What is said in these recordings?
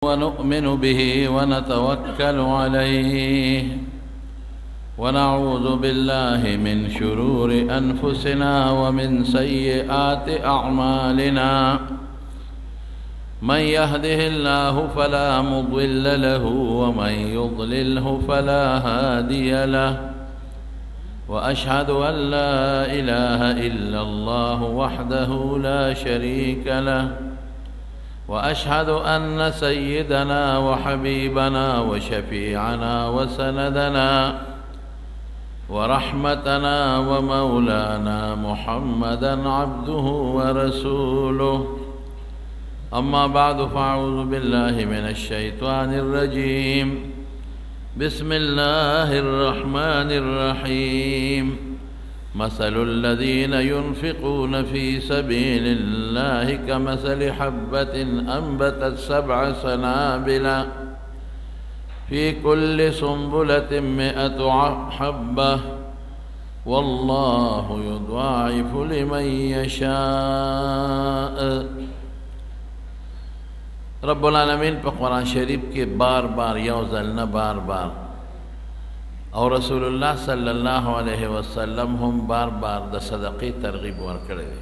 ونؤمن به ونتوكل عليه ونعوذ بالله من شرور أنفسنا ومن سيئات أعمالنا من يهده الله فلا مضل له ومن يضلله فلا هادي له وأشهد أن لا إله إلا الله وحده لا شريك له وأشهد أن سيدنا وحبيبنا وشفيعنا وسندنا ورحمتنا ومولانا محمدا عبده ورسوله أما بعد فأعوذ بالله من الشيطان الرجيم بسم الله الرحمن الرحيم مثل الذين ينفقون في سبيل الله كمثل حبة أنبتت 7 سنابل في كل سنبلة 100 حبة والله يضاعف لمن يشاء. رب العالمین په قرآن شریف کې بار بار یوزل نه بار بار او رسول الله صلی الله علیه وسلم هم بار بار د صدقې ترغیب ورکړی دی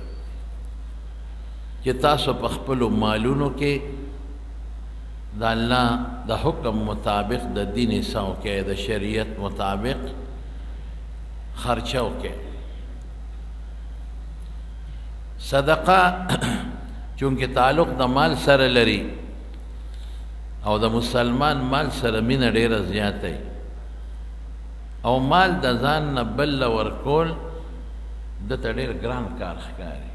چې تاسو په خپلو مالونو کې د الله د حکم مطابق د دین سو کې د شریعت مطابق خرچه وکړئ. صدقه چونکه تعلق د مال سره لري او د مسلمان مال سره مینه ډیره زیاته او مال د ځان نه بل ورکول دته ډیر ګران کار ښکاري.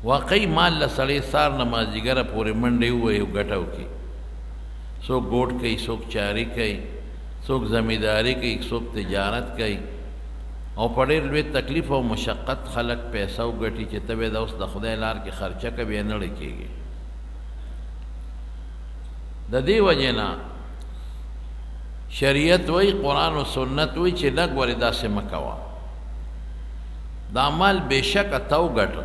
واقعي مال له سړی سار نه مازدیګره پورې منډې ووهي او ګټه وکړي. څوک ګوټ کوي، څوک چاري کوي، څوک زمینداري کوي، څوک تجارت کوي او په ډېر لوی تکلیف او مشقت خلک پیسه وګټي چې ته به د اوس د خدای لار کې خرچه کوې بیا نه کېږي. د دې وجې نه شریعت وی قرآن و سنت وی چې لږ ورې داسې مه کوه. دا مال بېشکه ته وګټه،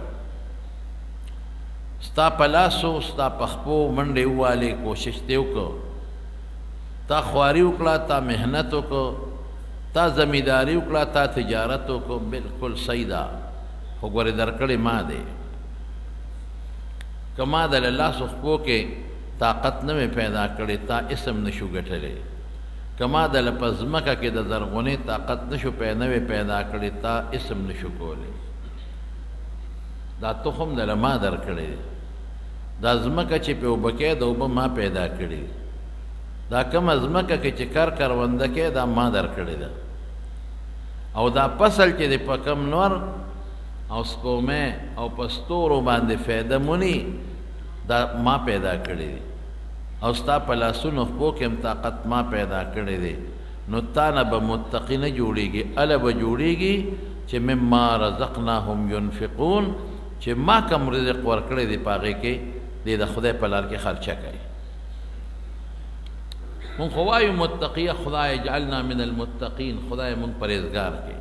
ستا په لاسو ستا په خپو منډې ووالې، کوشش دې وکړه، تا خواري وکړه، تا محنت وکړه، تا زمینداري وکړه، تا تجارت وکړه، بالکل صحیح ده، خو ګورې درکړې ما دی. که ما د له لاسو خپو کې طاقت نه مې پیدا کړې تا اسم نشو ګټلی. که ما د له په ځمکه کې د زرغونې طاقت نشو پیدا کړې تا اسم نشو کولی. دا تخم د له ما درکړی دی، دا ځمکه چې پې اوبه کې د اوبه ما پیدا کړي، دا کومه ځمکه کې چې کرونده کې دا ما درکړې ده، او دا فصل چې دی په کم نور او سپومې او په ستورو باندې فایده مونی دا ما پیدا کړی دی، او ستا په لاسونو خپو کې هم طاقت ما پیدا کړی دی. نو تا نه به متقي نه جوړېږي، اله به جوړېږي چې مما رزقناهم ينفقون، چې ما کم رزق ورکړی دی په هغې کې دی د خدای په لار کې خرچه کوي. مونږ خو وایو متقیه، خدای اجعلنا من المتقین، خدای مونږ پرهیزګار کې،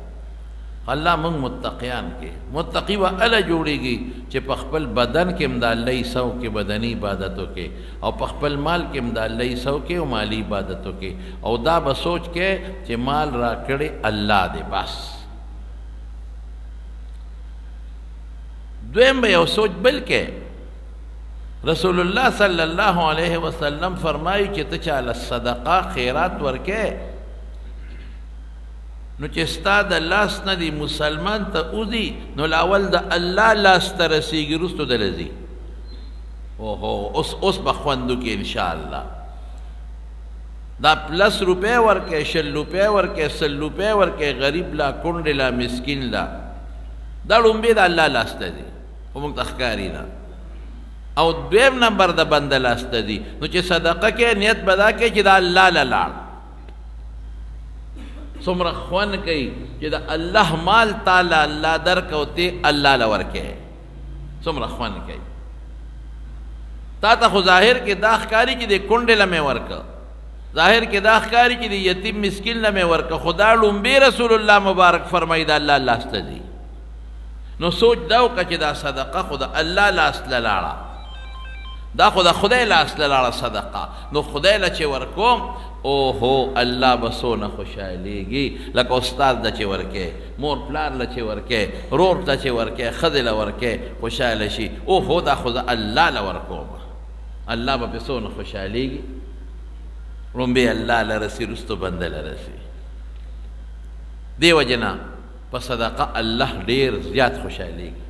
الله مونږ متقیان کې. متقي به اله جوړېږي چې په خپل بدن کې هم د الله سو کې بدني عبادتو کې، او په خپل مال کې هم د الله سو کې او مالی عبادتو کې، او دا به سوچ کې چې مال را کړی الله دی بس. دویم به یو سوچ بل کې رسول الله صلی الله علیه وسلم فرمایي چې ته چاله صدقه خیرات ورکې نو چې ستا د لاس نه دی مسلمان ته اوځي نو لاول د الله لاس ته رسیږي، وروستو دله ځي. اوهو اوس به خوند وکړي انشاءالله. دا 10 روپۍ ورکې، 20 روپۍ ورکې، 100 روپۍ ورکې، غریب لا، کونډې لا، مسکین لا، دا ړومبې د الله لاس ته دي، خو موږ ته ښکاري نه. او دویم نمبر د بنده لاس ته دي. نو چې صدقه کې نیت به دا کوي چې د الله له لاړ، څومره خوند کوي چې د الله مال تعالی الله درکو ته الله له ورکې، څومره خوند کوي. تا ته خو ظاهر کې دا ښکاري چې د کونډې له مې ورکه، ظاهر کې دا ښکاري چې د یتیم مسکین له مې ورکه، خو دا ړومبې رسول الله مبارک فرمایي د الله لاس ته دي. نو سوچ دا وکړه چې دا صدقه خو د الله لاس له لاړه، دا خو د خدای لاس له لاړه صدقه نو خدای له چې ورکوم اوهو الله به څونه خوشحالېږي لکه استاد له چې ورکې مور پلار له چې ورکې رور ته چې ورکې ښځې له ورکې خوشحاله شي اوهو دا خو زه الله له ورکوم الله به پې څونه خوشحالېږي لومبې الله له رسي وروستو بنده له رسي دې وجې نه په صدقه الله ډېر زیات خوشحالېږي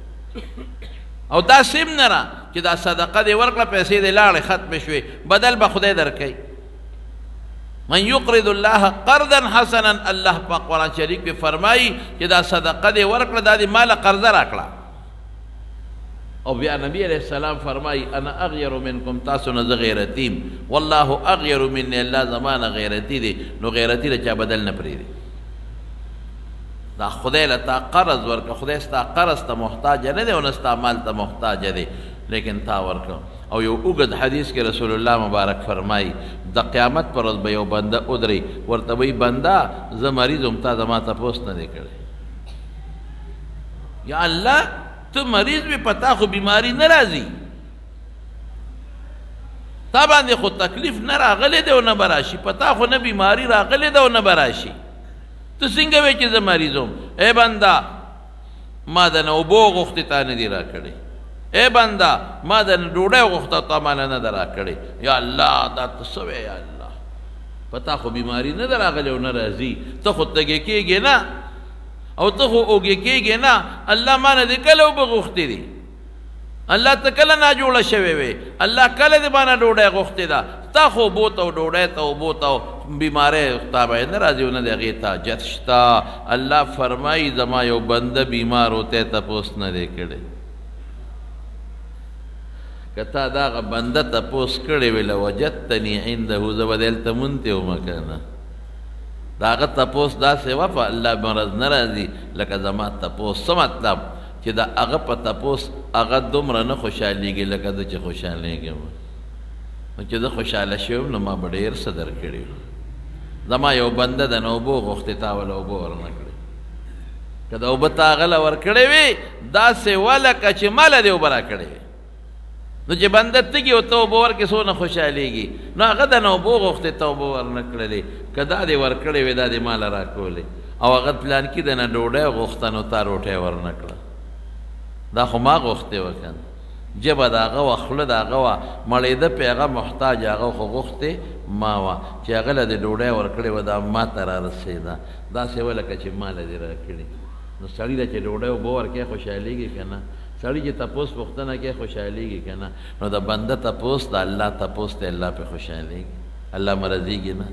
او دا سیم نه را چې دا صدقه دې ورکړه پیسې دې لاړې ختمې شوې بدل به خدای درکوي من یقرض الله قرضا حسنا الله په قرآن شریف کې فرمایي چې دا صدقه دې ورکړه دا دې ماله قرضه راکړه او بیا نبی علیہ السلام فرمایي انا اغیر منکم تاسو نه زه غیرتیم والله اغیر مني الله زمانه غیرتی دی نو غیرتی له چا بدل نه پرېږدي دا خدای له تا قرض ورکړه خدای ستا قرض ته محتاج نه دی او نه ستا مال ته محتاج دی لیکن تا ورکړه او یو اوږد حدیث کې رسول الله مبارک فرمایي د قیامت پر ورځ به یو بنده ودري ورته وایي بنده زه مریض یم تا زما تپوس نه دی کړی یا الله ته مریض وي پتا خو بیماری نه راځي تا باندې خو تکلیف نه راغلی دی او نه به راشي پتا خو نه بیماری راغلی ده او نه به راشي ته څنګه وایې چې زه مریض یم ای بنده ما د نه اوبو غوښتې تا نه دي راکړې ای بنده ما د نه ډوډۍ غوښته تا ماله نه ده راکړې یا الله دا ته څه وایې یا الله پتا خو بیماری نه ده راغلی او نه راځي ته خو تږې کېږې نه او ته خو اوږې کېږې نه الله ما نه دې کله اوبه غوښتې دي الله ته کله ناجوړه شوې وې الله کله دې ما نه ډوډۍ غوښتې ده تا خو اوبو ته او ډوډۍ ته اوبو ته بیماری تا باید نه راځي او نه د هغې ته حاجت شته الله فرمایي زما یو بنده بیمار و ته تپوس نه دی کړی که تا د هغه بنده تپوس کړی وې لوجدتني عنده زه به دلته مونتې ومه که نه د هغه تپوس داسې وه په الله مرض نه راځي لکه زما تپوس څه مطلب چې د هغه په تپوس هغه دومره نه خوشحالېږي لکه زه چې خوشحالېږم نو چې زه خوشحاله شوی نو ما به ډېر څه درکړي زما یو بنده د نه اوبو غوښتې تا وله اوبه ورنه کړې که د اوبه تا هغه له ورکړې وې داسې وه لکه چې ما له دې اوبه راکړې وې نو چې بنده تږي او ته اوبه ورکړې څونه خوشحالېږي نو هغه د نه اوبو غوښتې ته اوبه ورنه کړلې که دا دې ورکړې وې دا دې ما له راکولې او هغه پلانکي د نه ډوډۍ غوښته نو تا روټۍ ورنه کړه دا خو ما غوښتې وه که نه جبه د هغه وه خوله د هغه وه مړېده پې هغه محتاج هغه خو غوښتې ما وه چې هغه له دې ډوډۍ ورکړې وه دا ما ته را رسېده داسې وه لکه چې ما له دې راکړې نو سړي له چې ډوډۍ اوبه ورکوې خوشحالېږي که نه سړي چې تپوس پوښتنه کوي خوشحالېږي که نه نو د بنده تپوس د الله تپوس دی الله پې خوشحالېږي الله مرضېږي نه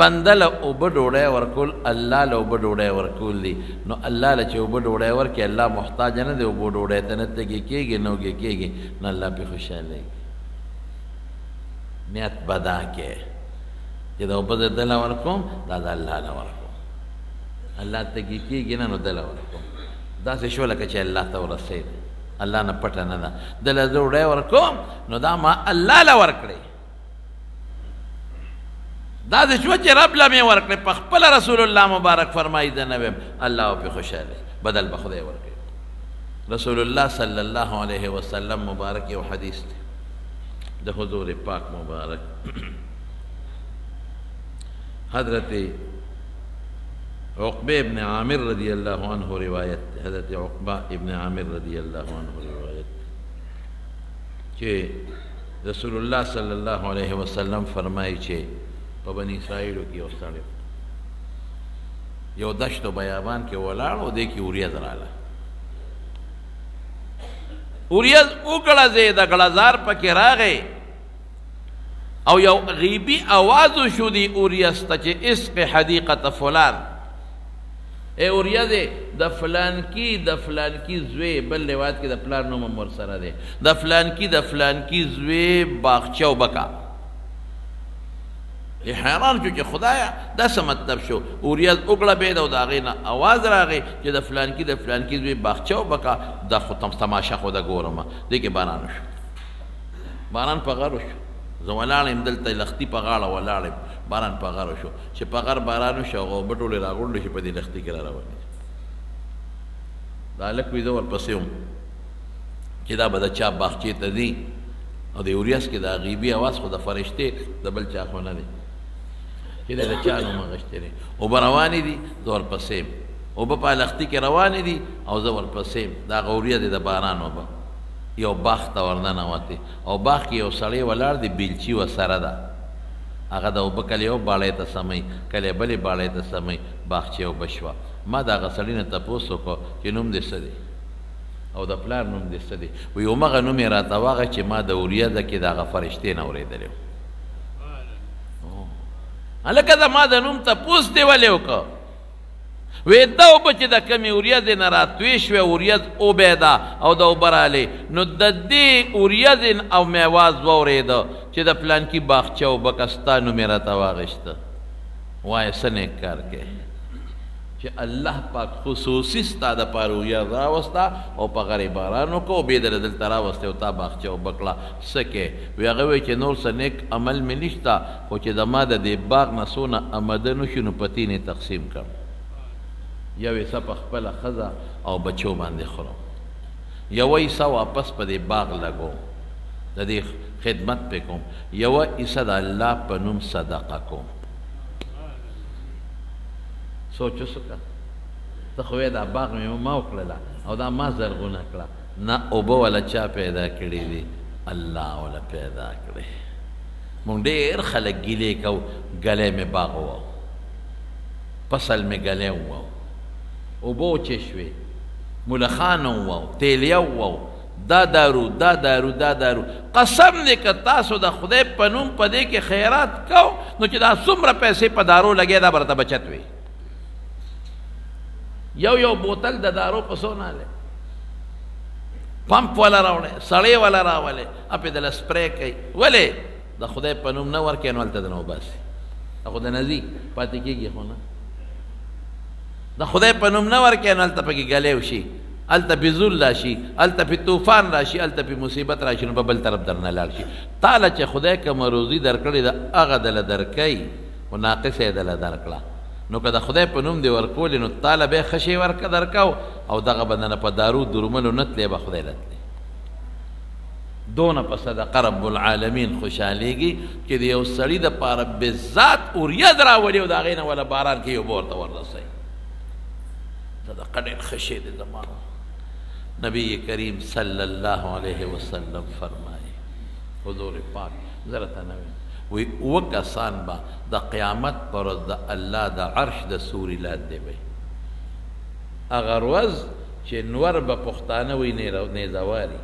بنده له اوبه ډوډۍ ورکول الله له اوبه ډوډۍ ورکول دي نو الله له چې اوبه ډوډۍ ورکړي الله محتاج نه دی اوبو ډوډۍ ته نه تږي کېږي نه اوږې کېږي نو الله پې خوشحالېږي نیت به دا کې چې د اوبه زه دله ورکوم دا د الله له ورکوم الله تږي کېږي نه نو دله ورکوم داسې شو لکه چې الله ته ورسېد الله نه پټه نه ده دله زه ډوډۍ ورکوم نو دا ما الله له ورکړې دا دې شوه چې رب له مې ورکړې په خپله رسول الله مبارک فرمایي زه نه ویم الله به پې خوشحاله بدل به خدای ورکوي رسول الله صلی الله علیه وسلم مبارک یو حدیث دی د حضور پاک مبارک حضرت عقبہ ابن عامر رضی اللہ عنہ روایت حضرت عقبہ ابن عامر رضی اللہ عنہ روایت کہ رسول اللہ صلی اللہ علیہ وسلم فرمائی چھے په بني اسرائیلو کې یو سړی یو دشت و بیابان کې ولاړ او دې کې اوریځ راغله اوریځ وګړځې د ګړزار پکې راغی او یو غیبي اواز وشو دې اوریځ ته چې اسق حدیقة فلان ای اوریځې د فلانکي زوی بل روایت کې د پلار نوم هم ورسره دی د فلانکي زوی باغچه وبکه حیران شو چې خدایا دا څه مطلب شو اوریځ وکړه بید او د هغې نه اواز راغی چې د فلانکي زوی باغچه وبکه دا خو تماشا خو د ګورمه دې کې باران شو باران په غرو شو زه ولاړ یم دلته لښتي په غاړه ولاړ یم باران په غرو شو چې په غر باران وشو هغه اوبه ټولې راغونډې شي په دې لښتي کې را روانې دا هلک وي زه ورپسې وم چې دا به د چا باغچې ته ځي او د اوریاس کې دا غیبي اواز خو د فرشتې د بل چا خو نه دی چې د چا نوم اغشتی دی اوبه روانې دي زه ورپسې یم اوبه په لختي کې روانې دي او زه ورپسې یم دا هغه اوریا دی د باران اوبه یو باغ ته ورننوتې او باغ کې یو سړی ولاړ دی بیلچي ورسره ده هغه د اوبه کله یو باړۍ ته سمئ کله یې بلې باړۍ ته سمئ باغچې اوبه شوه ما د هغه سړي نه تپوس وکړو چې نوم دې څه دی او د پلار نوم دې څه دی وایي همغه نوم یې راته واغه چې ما د اوریځه کې د هغه فرشتې نه اورېدلی و هلکه زما د نوم تپوس دې ولې وکړه وی دا اوبه چې د کمې اوریځې نه راتوی شوې اوریځ اوبې ده او د اوبه رالی نو د دې اوریځې او مې اواز واورېده چې د پلانکي باغچه اوبه که ستا نوم یې راته واغېسته وایه څه نیک کار کوې چې الله پاک خصوصي ستا دپاره اوریځ راوسته او په غرې باران وکړه او بې دله دلته راوستی او تا باغچه اوبه کړه څه کوې وی هغه وایي چې نور څه نیک عمل مې نشته خو چې زما د دې باغ نه څونه امده نه شي نو په تینې تقسیم کړم یو حصه په خپله ښځه او بچو باندې خورم یوه حصه واپس په دې باغ لګوم د دې خدمت پې کوم یوه حصه د الله په نوم صدقه کوم سوچ وسکه ته خو دا باغ مې ما وکړله او دا ما زرغونه کړه نه اوبه ولا چا پیدا کړي دي الله ولا پیدا کړي مونږ ډېر خلک ګیلې کوو ګلی مې باغ وو فصل مې ګلی وو اوبه وچې شوې ملخانه وو تیلیه وو دا دارو دا دارو دا دارو قسم دی که تاسو د خدای په نوم په دې کې خیرات کو نو چې دا څومره پیسې په دارو لګې دا به راته بچت وي یو بوتل د دارو په څو نالی پمپ والا راوړی سړی والا راولې اپې دله سپری کوي ولې د خدای په نوم نه ورکوي نو هلته د نه وباسي خو د نه ځي پاتې کېږي خو نه د خدای په نوم نه ورکوي نو هلته پکې ګلی وشي هلته پې زول راشي هلته پې طوفان راشي هلته پې مصیبت راشي نو به بل طرف در نه لاړ شي تاله چې خدای کومه روزي درکړې ده هغه دله درکوي خو ناقصه یې دله درکړه نو که د خدای په نوم دې ورکولې نو تاله به یې ښه شی درکو او دغه به نه په دارو دروملو نه تلې به خدای له تلې دونه په صدقه رب العالمین خوشحالېږي چې د یو سړي دپاره بذات اوریځ راولي او د هغې نه وله باران کې یو به ورته وررسوي صدقه ډېر ښه شی دی زما نبی کریم صلی الله علیه وسلم فرمایي حضور پاک زه راته نه ویم وی اوه کسان به د قیامت پر ورځ د الله د عرش د سوري لاندې وی هغه ورځ چې نور به پښتانه وی نیزواري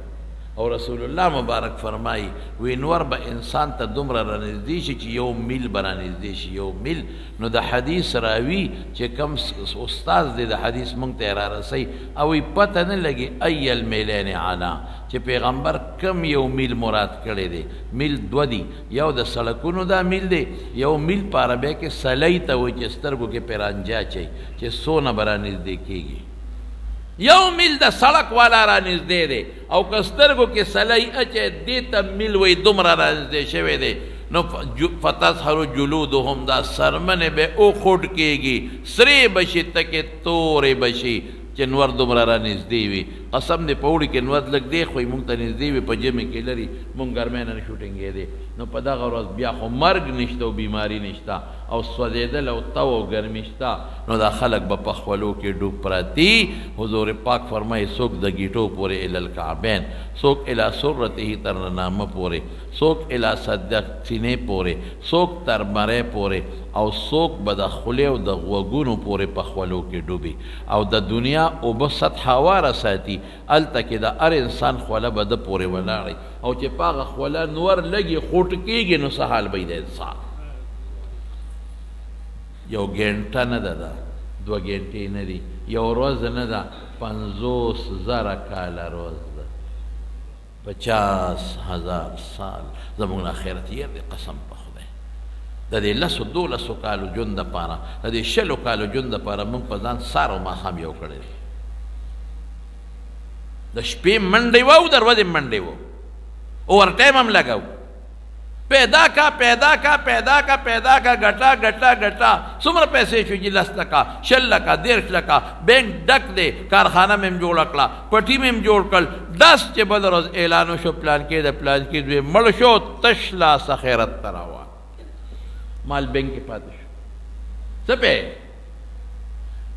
او رسول الله مبارک فرمایي وی نور به انسان ته دومره رانږدې شي چې یو میل به رانږدې شي یو میل نو د حدیث راوي چې کوم استاذ دی د حدیث موږ ته یې رارسوي او وی پته نه لګي ای المیلین علا چې پیغمبر کم یو میل مراد کړی دی میل دوه دي یو د سړکونو دا میل دی یو میل په عربۍ کې سلی ته وایي چې سترګو کې پرې رانجه اچوي چې څونه به رانږدې کېږي یو میل د سړک والا رانږدې دی او که سترګو کې سلی اچوي دې ته میل وایي دومره رانږدې شوی دی نو فتظهر جلودهم دا سرمنې به اوخوټ کېږي سرې به شي تکې تورې به شي چې نور دومره رانږدې وي قسم دې په اوړي کې نور لږ دی خو موږ ته نږدې وي په ژمي کې لري موږ ګرمۍ نه نشو ټینګېدی نو په دغه ورځ بیا خو مرګ نشته او بیماري نشته او سوځېدل او تو او ګرمي شته نو دا خلک به په خولو کې ډوب پراتی حضور پاک فرمایي څوک د ګیټو پورې الی الکعبین څوک الی سرته تر نامه پورې څوک الی صدق سینې پورې څوک تر مرۍ پورې او څوک به د خولې او د غوږونو پورې په خولو کې ډوبي او د دنیا اوبه سطح هواره ساتي هلته کې د هر انسان خوله به ده پورې ولاړی او چې په هغه خوله نور لږې خوټ کېږي نو څه حال به د انسان یو ګنټه نه ده دا دوه ګنټې نه دي یو ورځ نه ده 50,000 کاله ورځ ده 50,000 سال زموږ نه آخرت یې دی قسم په خدای د دې 10-12 کالو ژوند دپاره د دې 20 کالو ژوند دپاره موږ په ځان سار او ماښام یو کړی دی د شپې منډې وه او د ورځې منډې وه اوور ټایم هم لګو پیدا کا پیدا کا پیدا کا پیدا کا گټا گټا گټا څومره پیسې شو چې 10 لکه 20 لکه 30 لکه بینک ډک دی کارخانه مې هم جوړه کړه پټي مې هم جوړ کړل داس چې بل ورځ اعلان وشو پلان کې د پلان کې دوی مړ شو تش لاس خیرت ته راوان مال بینک کې پاتې شو څه پې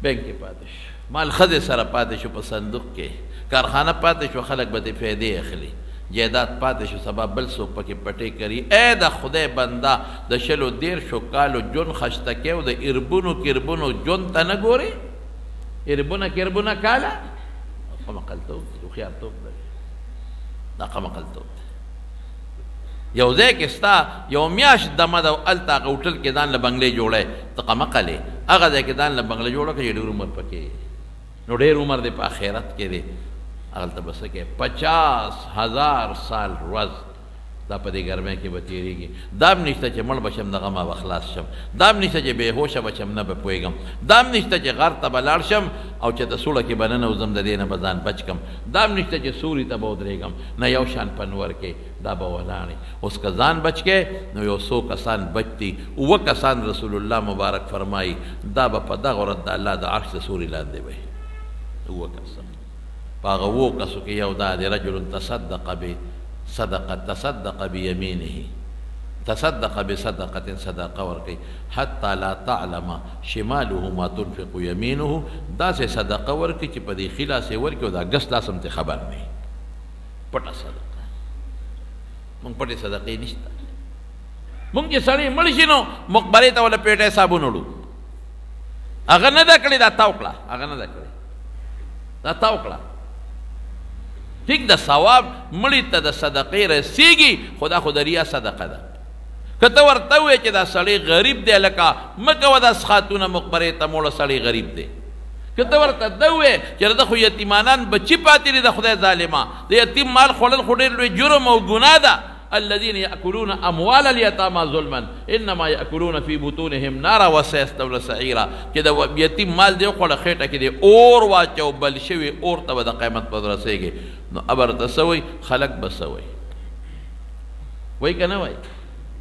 بینک کې پاتې شو مال ښځې سره پاتې شو په صندوق کې کارخانه پاتې شو خلک به ترې فایدې اخلي جیدات پاتې شو سبا بل څوک پکې پټې کوي ای د خدای بنده د 110 کالو ژوند خشته کې او د اربونو کربونو ژوند ته نه ګوري اربونه کربونه کاله قمقلتوب هوښیارتوب دی دا قمقلتوب دی یو ځای کې ستا یو میاشت دمه ده او هلته هغه هوټل کې ځان له بنګلې جوړی ته قمقلې هغه ځای کې ځان له بنګله جوړه کړه چې ډېر عمر پکې نو ډېر عمر دی په آخرت کې دی اغلطه بس کہ 50,000 سال روز دا پا دی گرمے کی بتیری گی دام نشتا چه مل بشم دا غما بخلاص شم دام نشتا چه بے ہوش بشم نا بپویگم دام نشتا چه غار تا بلار شم او چه تا سوڑا کی بنن وزم دا دینا بزان بچ کم دام نشتا چه سوری تا بود ریگم نا یو شان پنور کے دا باولانی اس کا زان بچ کے نو یو سو کسان بچتی او کسان رسول اللہ مبارک فرمائی دا با پا دا غرد دا اللہ دا عرش سوری لاندے بے او کسان پاغوو کسو که یو دا دی رجل تصدق بیمینه تصدق بصدقت صدقه ورکی حتی لا تعلم شماله ما تنفق یمینه دا سے صدقه ورکی چی پا دی خلاص ورکی و دا گس لاسم تی خبر نہیں پتا صدقه منگ پتی صدقی نشتا منگ جی سڑی ملشنو مقبری تا والا پیٹے صابونولو اگر ندا کلی دا تاوکلا اگر ندا کلی دا تاوکلا ٹھیک دا ثواب مړي ته د صدقې رسیږي خدا خو د ریا صدقه ده که ته ورته ووایې چې دا سړی غریب دی لکه مه کوه داسې خاتونه مقبرې ته موړه سړی غریب دی که ته ورته ده ووایې چې ده خو یتیمانان بچي پاتې دي د خدای ظالمه د یتیم مال خوړل خو ډېر لوی جرم او ګناه ده الذين يأكلون أموال اليتامى ظلما إنما يأكلون في بطونهم نارا وسيصلون سعيرا كده يتيم مال دی خوړه خېټه کې دی اور واچو بل شوي اور ته به د قیامت په ورځ رسېږي نو ابر ته سوی خلق به سوی وای که نه وای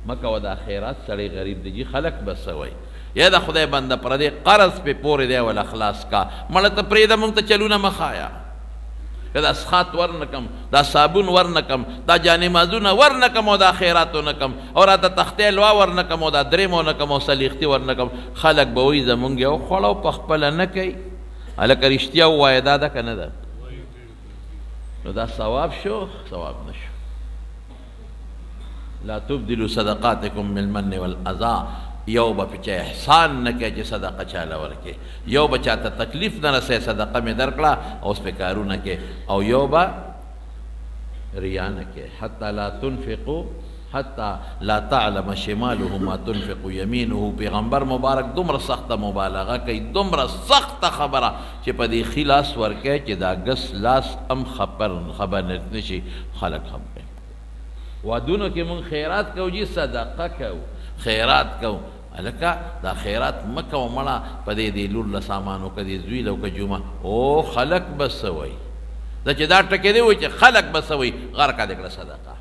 مه کوه دا خیرات سړی غریب دی جي خلق به سوی یا د خدای بنده پردې قرض پې پورې دی ول اخلاص کا مړه ته پرېږده موږ ته چلونه مه ښایه که دا سخات ورنکم دا صابون ورنکم دا جانمازونه ورنکم او دا خیراتو نکم او راته تختې لوا ورنکم او دا درېمو نکم او سلیختي ورنکم خلک به وایي زمونږ یو خوړه په خپله نه کوي هلکه رښتیا ووایه دا ده که نه ده نو دا ثواب شو ثواب نشو لا تبدلوا صدقاتکم بالمن والاذى یو با پچه احسان نکے چه صدقه چاله ورکے یو با چاہتا تکلیف نرسے صدقه میں درکلا او اس پہ کارو نکے او یو با ریا نکے حتی لا تنفقو حتی لا تعلم شماله ما تنفق یمینه پیغمبر مبارک دمر سخت مبالغه کئی دمر سخت خبره چه پا دی خلاص ورکے چه دا گس لاس ام خبر نتنشی خلق خم کئی وادونو که من خیرات کو جی صدقه کو خیرات کو الکا دا خیرات مکه و مړه په دې لور له سامانو که دې زوی لو که جمعه او خلق بسوي دا چې دا ټکې دی وایي چې خلق بسوي غر کا دکړه صدقه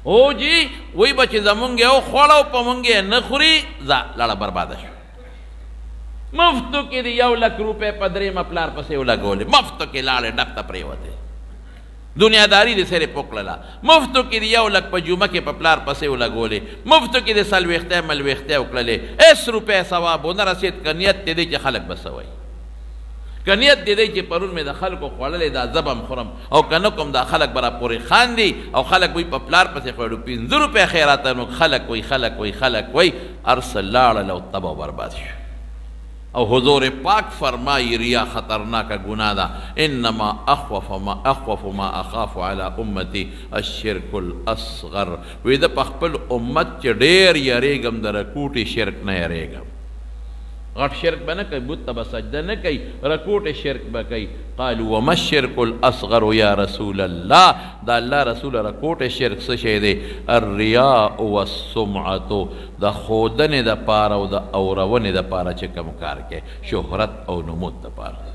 او جی وایي به چې زمونږ یو خوړه په مونږ یې نه خوري ځه لاړه برباده شو مفتو کې د 1,00,000 روپۍ په درېیمه پلار پسې ولګولې مفتو کې لاړې ډک ته پرېوتې دنیاداری دې سره پوکړله مفتو کې د 1,00,000 په جمعه کې په پلار پسې ولګولې مفتو کې د څلوېښتۍ ملوېښتۍ وکړلې 1 روپۍ ثواب ونه رسېد که نیت دې دی چې خلک بسوئ که نیت دې دی چې پرون مې د خلکو خوړلې دا زبم خورم او که نه کوم دا خلک به را پورې خاندي او خلک وایي په پلار پسې خوړو 5 روپۍ خیراته نو خلک وایي خلک وایي ارسل لاړل او تبه برباد شو او حضور پاک فرمائی ریا خطرناک گناہ دا انما اخوف ما اخاف علی امتی الشرک الاصغر ویدہ پخپل امت چی دیر یریگم در رکوٹی شرک نہ یریگم غٹ شرک بنا کئی بت تبا سجدہ نہ کئی رکوٹ شرک بکئی قالوا وما الشرک الاصغر یا رسول اللہ دا اللہ رسول رکوٹ شرک سشے دے الریاء والسمعت دا خودن دا پارا و دا اورون دا پارا چکم کار کے شہرت او نمود دا پارا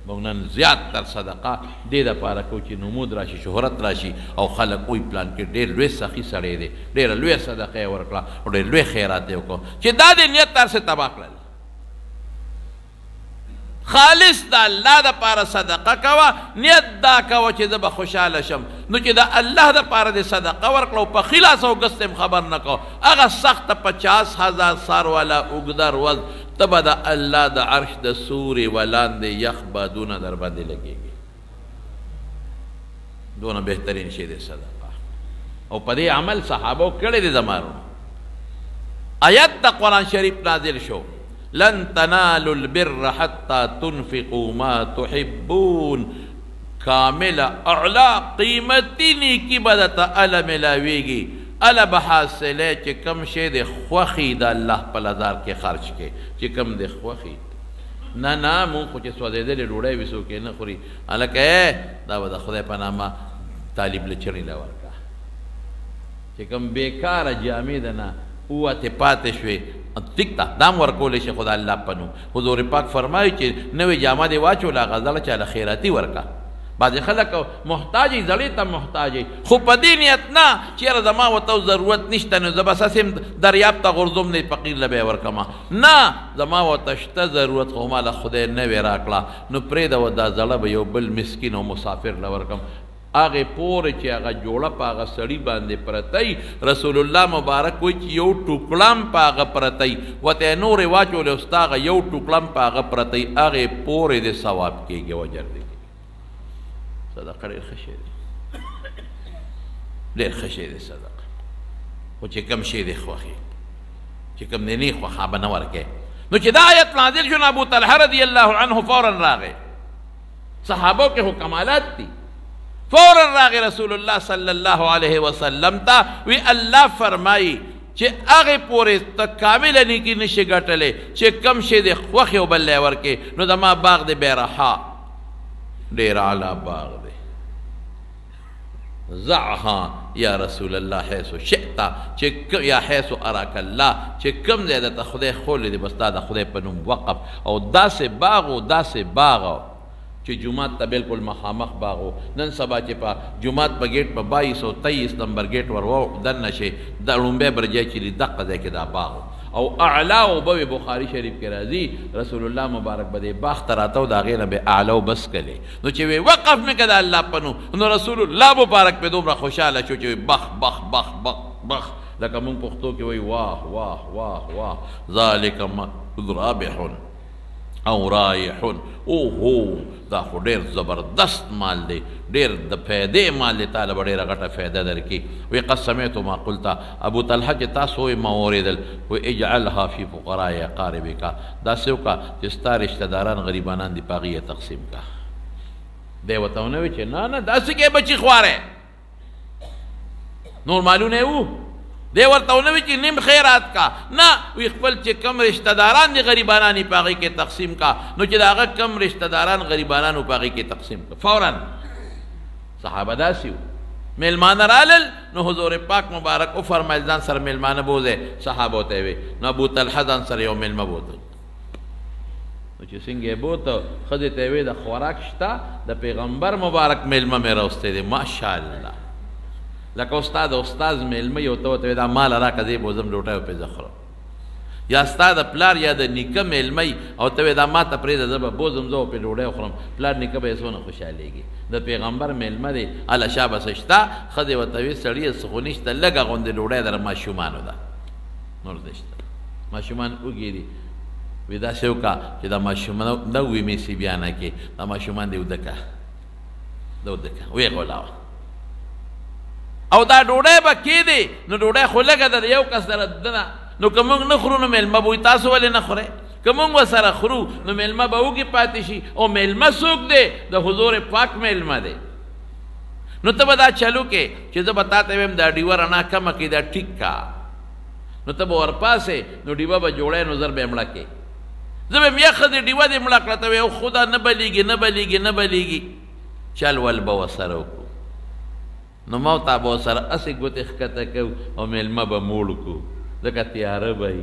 موږ نن زیات تر صدقه دې دپاره کوو چې نمود راشي شهرت راشي او خلک وایي پلان کې ډېر لوی سخي سړی دی ډېره لویه صدقه یې ورکړه او ډېر لوی خیرات یې وکړو چې دا د نیت تر څه تباه کړل خالص د الله دپاره صدقه کوه نیت دا کوه چې زه به خوشحاله شم نو چې د الله دپاره دې صدقه ورکړه او په خلاص او ګست خبر نه کوه هغه سخته 50,000 سار والا اوږده ورځ ته به د الله د عرش د سورې ولاندې یخ بادونه در باندې لګېږي دونه بهترین شی دی صدقه او په دې عمل صحابو کړی دی زمانو آیت د قرآن شریف نازل شو لن تنالوا البر حتى تنفقوا ما تحبون کامل اعلا قیمتی نیکی بدتا الا ملاویگی الا بحاصلے چه کم شے دے خوخی دا اللہ پلازار کے خرچ کے چه کم دے خوخی نا مون خو چه سوزے دے روڑے ویسو کے نخوری الکے دا بدا خدای پناما طالب لچرنی لورکا چه کم بیکار جامی دنا اوات پاتشوی تکتا دام ورکولی شی خدا اللہ پنو حضور پاک فرمائی چی نوی جامع دی واچو لا غزل چالا خیراتی ورکا بعض خلق محتاجی زڑی تا محتاجی خو پا دی نیت نا چیر زمان و تو ضرورت نشتا نو زبا ساسم دریاب تا غرزم نی فقیر لبے ورکما نا زمان و تشتا ضرورت خو مالا خدای نوی راکلا نو پرید و دا زلب یو بل مسکین و مسافر لورکم آغی پور چی آغا جوڑا پا آغا سڑی باندے پرتائی رسول اللہ مبارک کوئی چی یو ٹکلام پا آغا پرتائی و تے نور واچو لے استا آغا یو ٹکلام پا آغا پرتائی آغی پور دے ثواب کی گے وجر دے گے صدقہ دیر خشے دے دیر خشے دے صدقہ و چی کم شے دے خواہی چی کم دے نی خواہ بنور کے نو چی دا آیت نازل شن ابو طلحہ رضی اللہ عنہ فوراً راغے صحابوں کے حکمالات تھی فوراً راغی رسول اللہ صلی اللہ علیہ وسلم تا وی اللہ فرمائی چے آغی پورے تک کامل نیکی نشے گٹلے چے کم شے دے خوخی و بلے ورکے نو دما باغ دے بیرحا دیر علا باغ دے زعہا یا رسول اللہ حیثو شئتا یا حیثو اراک اللہ چے کم دے دا خدے خولی دے بس دا خدے پنم وقف او دا سے باغو چی جماعت تا بلکل مخامخ باغو نن سبا چی پا جماعت پا گیٹ پا 2223 نمبر گیٹ ورو دن نشے دا رنبے برجائی چلی دقا دے کے دا باغو او اعلاو بوی بخاری شریف کے رازی رسول اللہ مبارک بدے باغ تراتاو دا غیر بے اعلاو بس کلے نو چی وقف میں کدا اللہ پنو نو رسول اللہ مبارک پہ دوم را خوشحالا چو چی بخ بخ بخ بخ بخ لکا من پختو کی وی واہ واہ واہ واہ ذالک مقد رابحن او رائحن اوہو دا خو دیر زبردست مال دے دیر دا فیدے مال دے تالا بڑیر غٹا فیدہ در کی وی قد سمیتو ما قلتا ابو طلحہ چی تاسوئی موردل وی اجعلها فی فقرائی قاربی کا دا سیو کا جستا رشتہ داران غریبانان دی پاغی تقسیم کا دے وطاونوی چی نا دا سکے بچی خوارے نور معلوم ہے وہ دے ورطاونوی چی نیم خیرات کا نا وی خپل چی کم رشتہ داران دی غریبانانی پاغی کے تقسیم کا نو چی دا آغا کم رشتہ داران غریبانانو پاغی کے تقسیم کا فوراً صحابہ دا سیو میلمان رالل نو حضور پاک مبارک او فرمائل دان سر میلمان بوزے صحابہ ہوتے ہوئے نو ابو طلحہ دان سر یو میلمہ بوزے نو چی سنگے بوتا خدتے ہوئے دا خوراک شتا دا پیغمبر مبارک میلمہ میں روستے دے ماشاءاللہ لکه استاد میلمه یو ته دا مال راکه دی بوزم ډوټه په زخره یا استاد پلار یا د نیکه میلمه او ته دا ما ته پرې د بوزم زو په ډوډۍ خورم پلار نیکه به سونه خوشاليږي د پیغمبر میلمه دی الا شابه سشتا خدای وته وی سړی سخونیشته لګه غوند ډوډۍ در ماشومانو ده نور دشته ماشومان وګيري ودا شوکا چې دا ماشومان نو وی می سی بیان کې دا ماشومان دی ودکا وی غلاوه او دا ډوډۍ به کې دی نو ډوډۍ خو لږه ده د یو کس در دنه نو که موږ نه خورو نو میلمه به وي تاسو ولې نه خورئ که موږ ورسره خورو نو میلمه به وږي پاتې شي او میلمه څوک دی د حضور پاک میلمه دی نو ته به دا چلو کې چې زه به تا ته ویم دا ډیوه رڼا کمه کړي دا ټیک کا نو ته به ورپاسې نو ډیوه به جوړی نو زر به یې مړه کې زه به یم یخه دې ډیوه دې مړه کړه ته وی خدا نه بلیږي نه بلیږي نه بلیږي چل ول به ورسره وکړو نو موتا با سر اسی گوتی خکتا کو او میلمه با موڑ کو دکا تیاره بای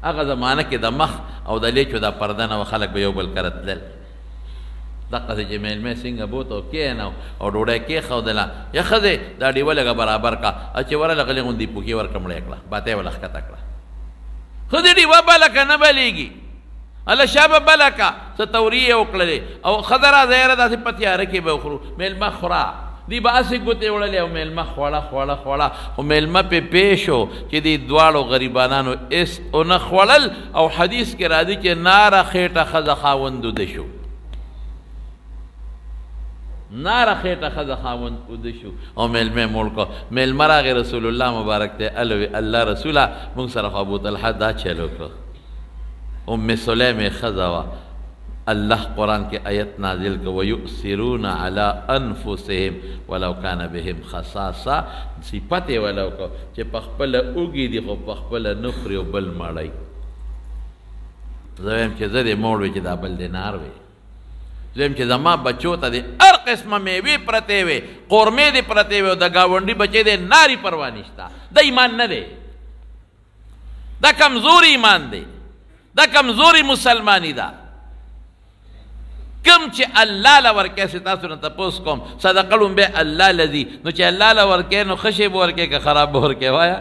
اگه زمانه که دا مخ او دا لیچو دا پردن و خلق با یو بل کرت لل دقسې چې میلمه څنګه بوت او کېناو او ډوډۍ کېښودله یا ښځې دا ډېوه لږه برابر کړه چې ورله غلې غوندې پوکې ورکړه مړې کړه باتۍ وله ښکته کړه ښځې ډېوه بله که نه بلېږي الله شا به بله که څه توریې یې وکړلې او ښځه راځه یاره داسې په تیاره کې به وخورو میلمه خوره دی به هسې ګوتې وړلې او میلمه خوړه خوړه خوړه خو میلمه پې پېښ شو چې دې دواړو غریبانانو اس ونه خوړل او حدیث کې راځي چې ناره خېټه ښځه خاوند وده شو ناره خېټه ښځه خاوند وده شو او میلمه موړ کړو میلمه راغی رسول الله مبارک ته الوی الله رسوله موږ سره خو ابوطلحه دا چل وکړو ام سلیم ښځه وه الله قرآن کې آیت نازل کو ويؤثرون على انفسهم ولو كان بهم خصاصه صفت یې ولو کو چې په خپله اوږې دي خو په خپله نه خوري او بل مړی زه وایم چې زه دې موړ وي چې دا بل دې نار وي زه وایم چې زما بچو ته دې هر قسمه میوې پرتې وې قورمې دې پرتې وې او د ګاونډي بچی دې ناري پروا نشته دا ایمان نه دی دا کمزوري ایمان دی دا کمزوري مسلمانی ده کم چې الله له ورکې سې تاسو نه تپوس کوم صدقه لومبی الله لذي نو چې الله له ورکې نو ښه شی به ورکې که خراب به ورکې وایه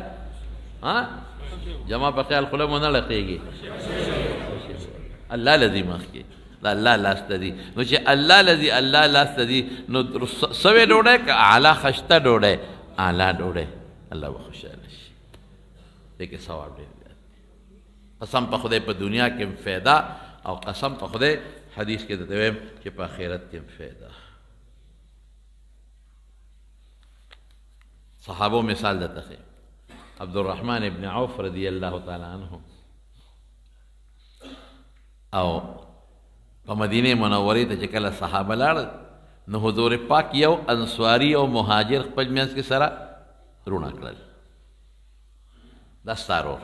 جما په خیال خوله مو نه لقېږي الله لذي مخکې د الله لاسته دي نو چې الله لذي الله لاسته دي نو سوې ډوډۍ که اعلی خشته ډوډۍ اعلی ډوډۍ الله به خوشحاله شي دې کې ثواب ډېر زیات قسم په خدای په دنیا کې هم فایده او قسم په خدای حدیث کې درته وایم چې په آخرت کې هم فایده صحابو مثال درته ښیم عبدالرحمن ابن عوف رضی الله تعالی عنه او په مدینه منورې ته چې کله صحابه لاړل نو حضور پاک یو انصاري او مهاجر خپل منځ کې سره رونه کړل دا ستا رور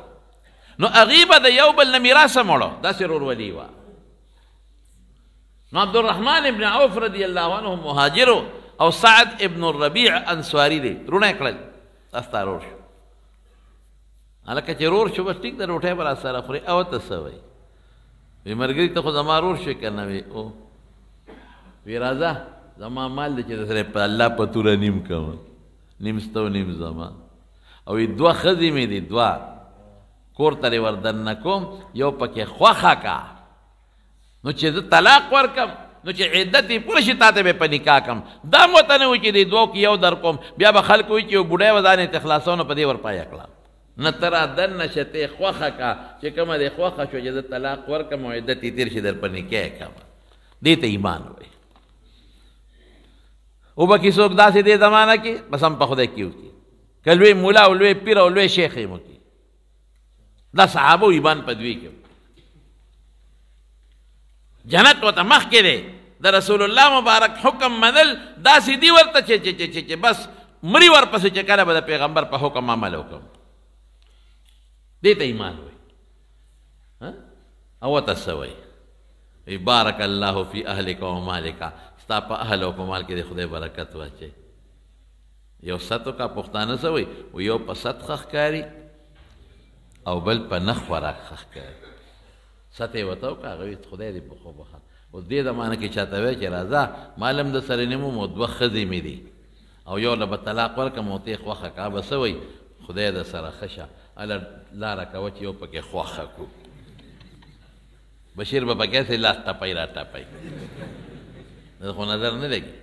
نو هغې به د یو بل نه میراثه مړو داسې رورولي وه نو عبدالرحمن ابن عوف رضی الله عنه مهاجرو او سعد ابن الربیع انصاری دی رونه یې کړل دا ستا رور شو هلکه چې رور شو بس ټیک ده روټۍ به راسره خورې او ته څه وایي وی ملګري ته خو زما رور شوې که نه وی او وی راځه زما مال دی چې د سره په الله په توره نیم کوم نیم سته او نیم زما او وی دوه ښځې مې دي دوه کور ته دې ور دننه کوم یو پکې خوښه کا نو چې زه طلاق ورکم نو چې عدت یې پوره شي تا ته به په نکاح کم دا مو ته نه وي چې دې دوو کې یو در کوم بیا به خلک وایي چې یو بوډۍ به ځان یې ته خلاصونه په دې ورپایه کړه نه ته را دننه شه ته یې خوښه کا چې کومه دې خوښه شوه چې زه طلاق ورکم او عدت یې تېر شي در په نکاح یې کړم دې ته ایمان وایي وبکې څوک داسې دې زمانه کې قسم په خدای کې وکړي که لوی مولا او لوی پیر او لوی شیخ یې وکړي دا صحابو ایمان په دوی کې جنت ورته مخکې دی د رسول الله مبارک حکم منل داسې دي ورته چې بس مري ورپسې چې کله به د پیغمبر په حکم عمل وکړم دې ته ایمان وایي او ورته څه وایي بارک الله فی اهلک و مالک ستا په اهل او په مال کې د خدای برکت واچوي یو ستو کا پښتانه څه وایي یو په ست ښه ښکاري او بل په نخ خوراک ښه ښکاري ست یې ورته وکړه هغه وایي خدای دې په خو بخښه اوس دې زمانه کې چاته وایي چې راځه مال هم د سره نیم او دوه ښځې مې دي او یو له به طلاق ورکړم او ته یې خوښه کړه به څه وایي خدای د سره ښه شه هله لاره کوه چې یو پکې خوښه کړو بشیر به پکې سې لاس ټپی را ټپی خو نظر نه لګي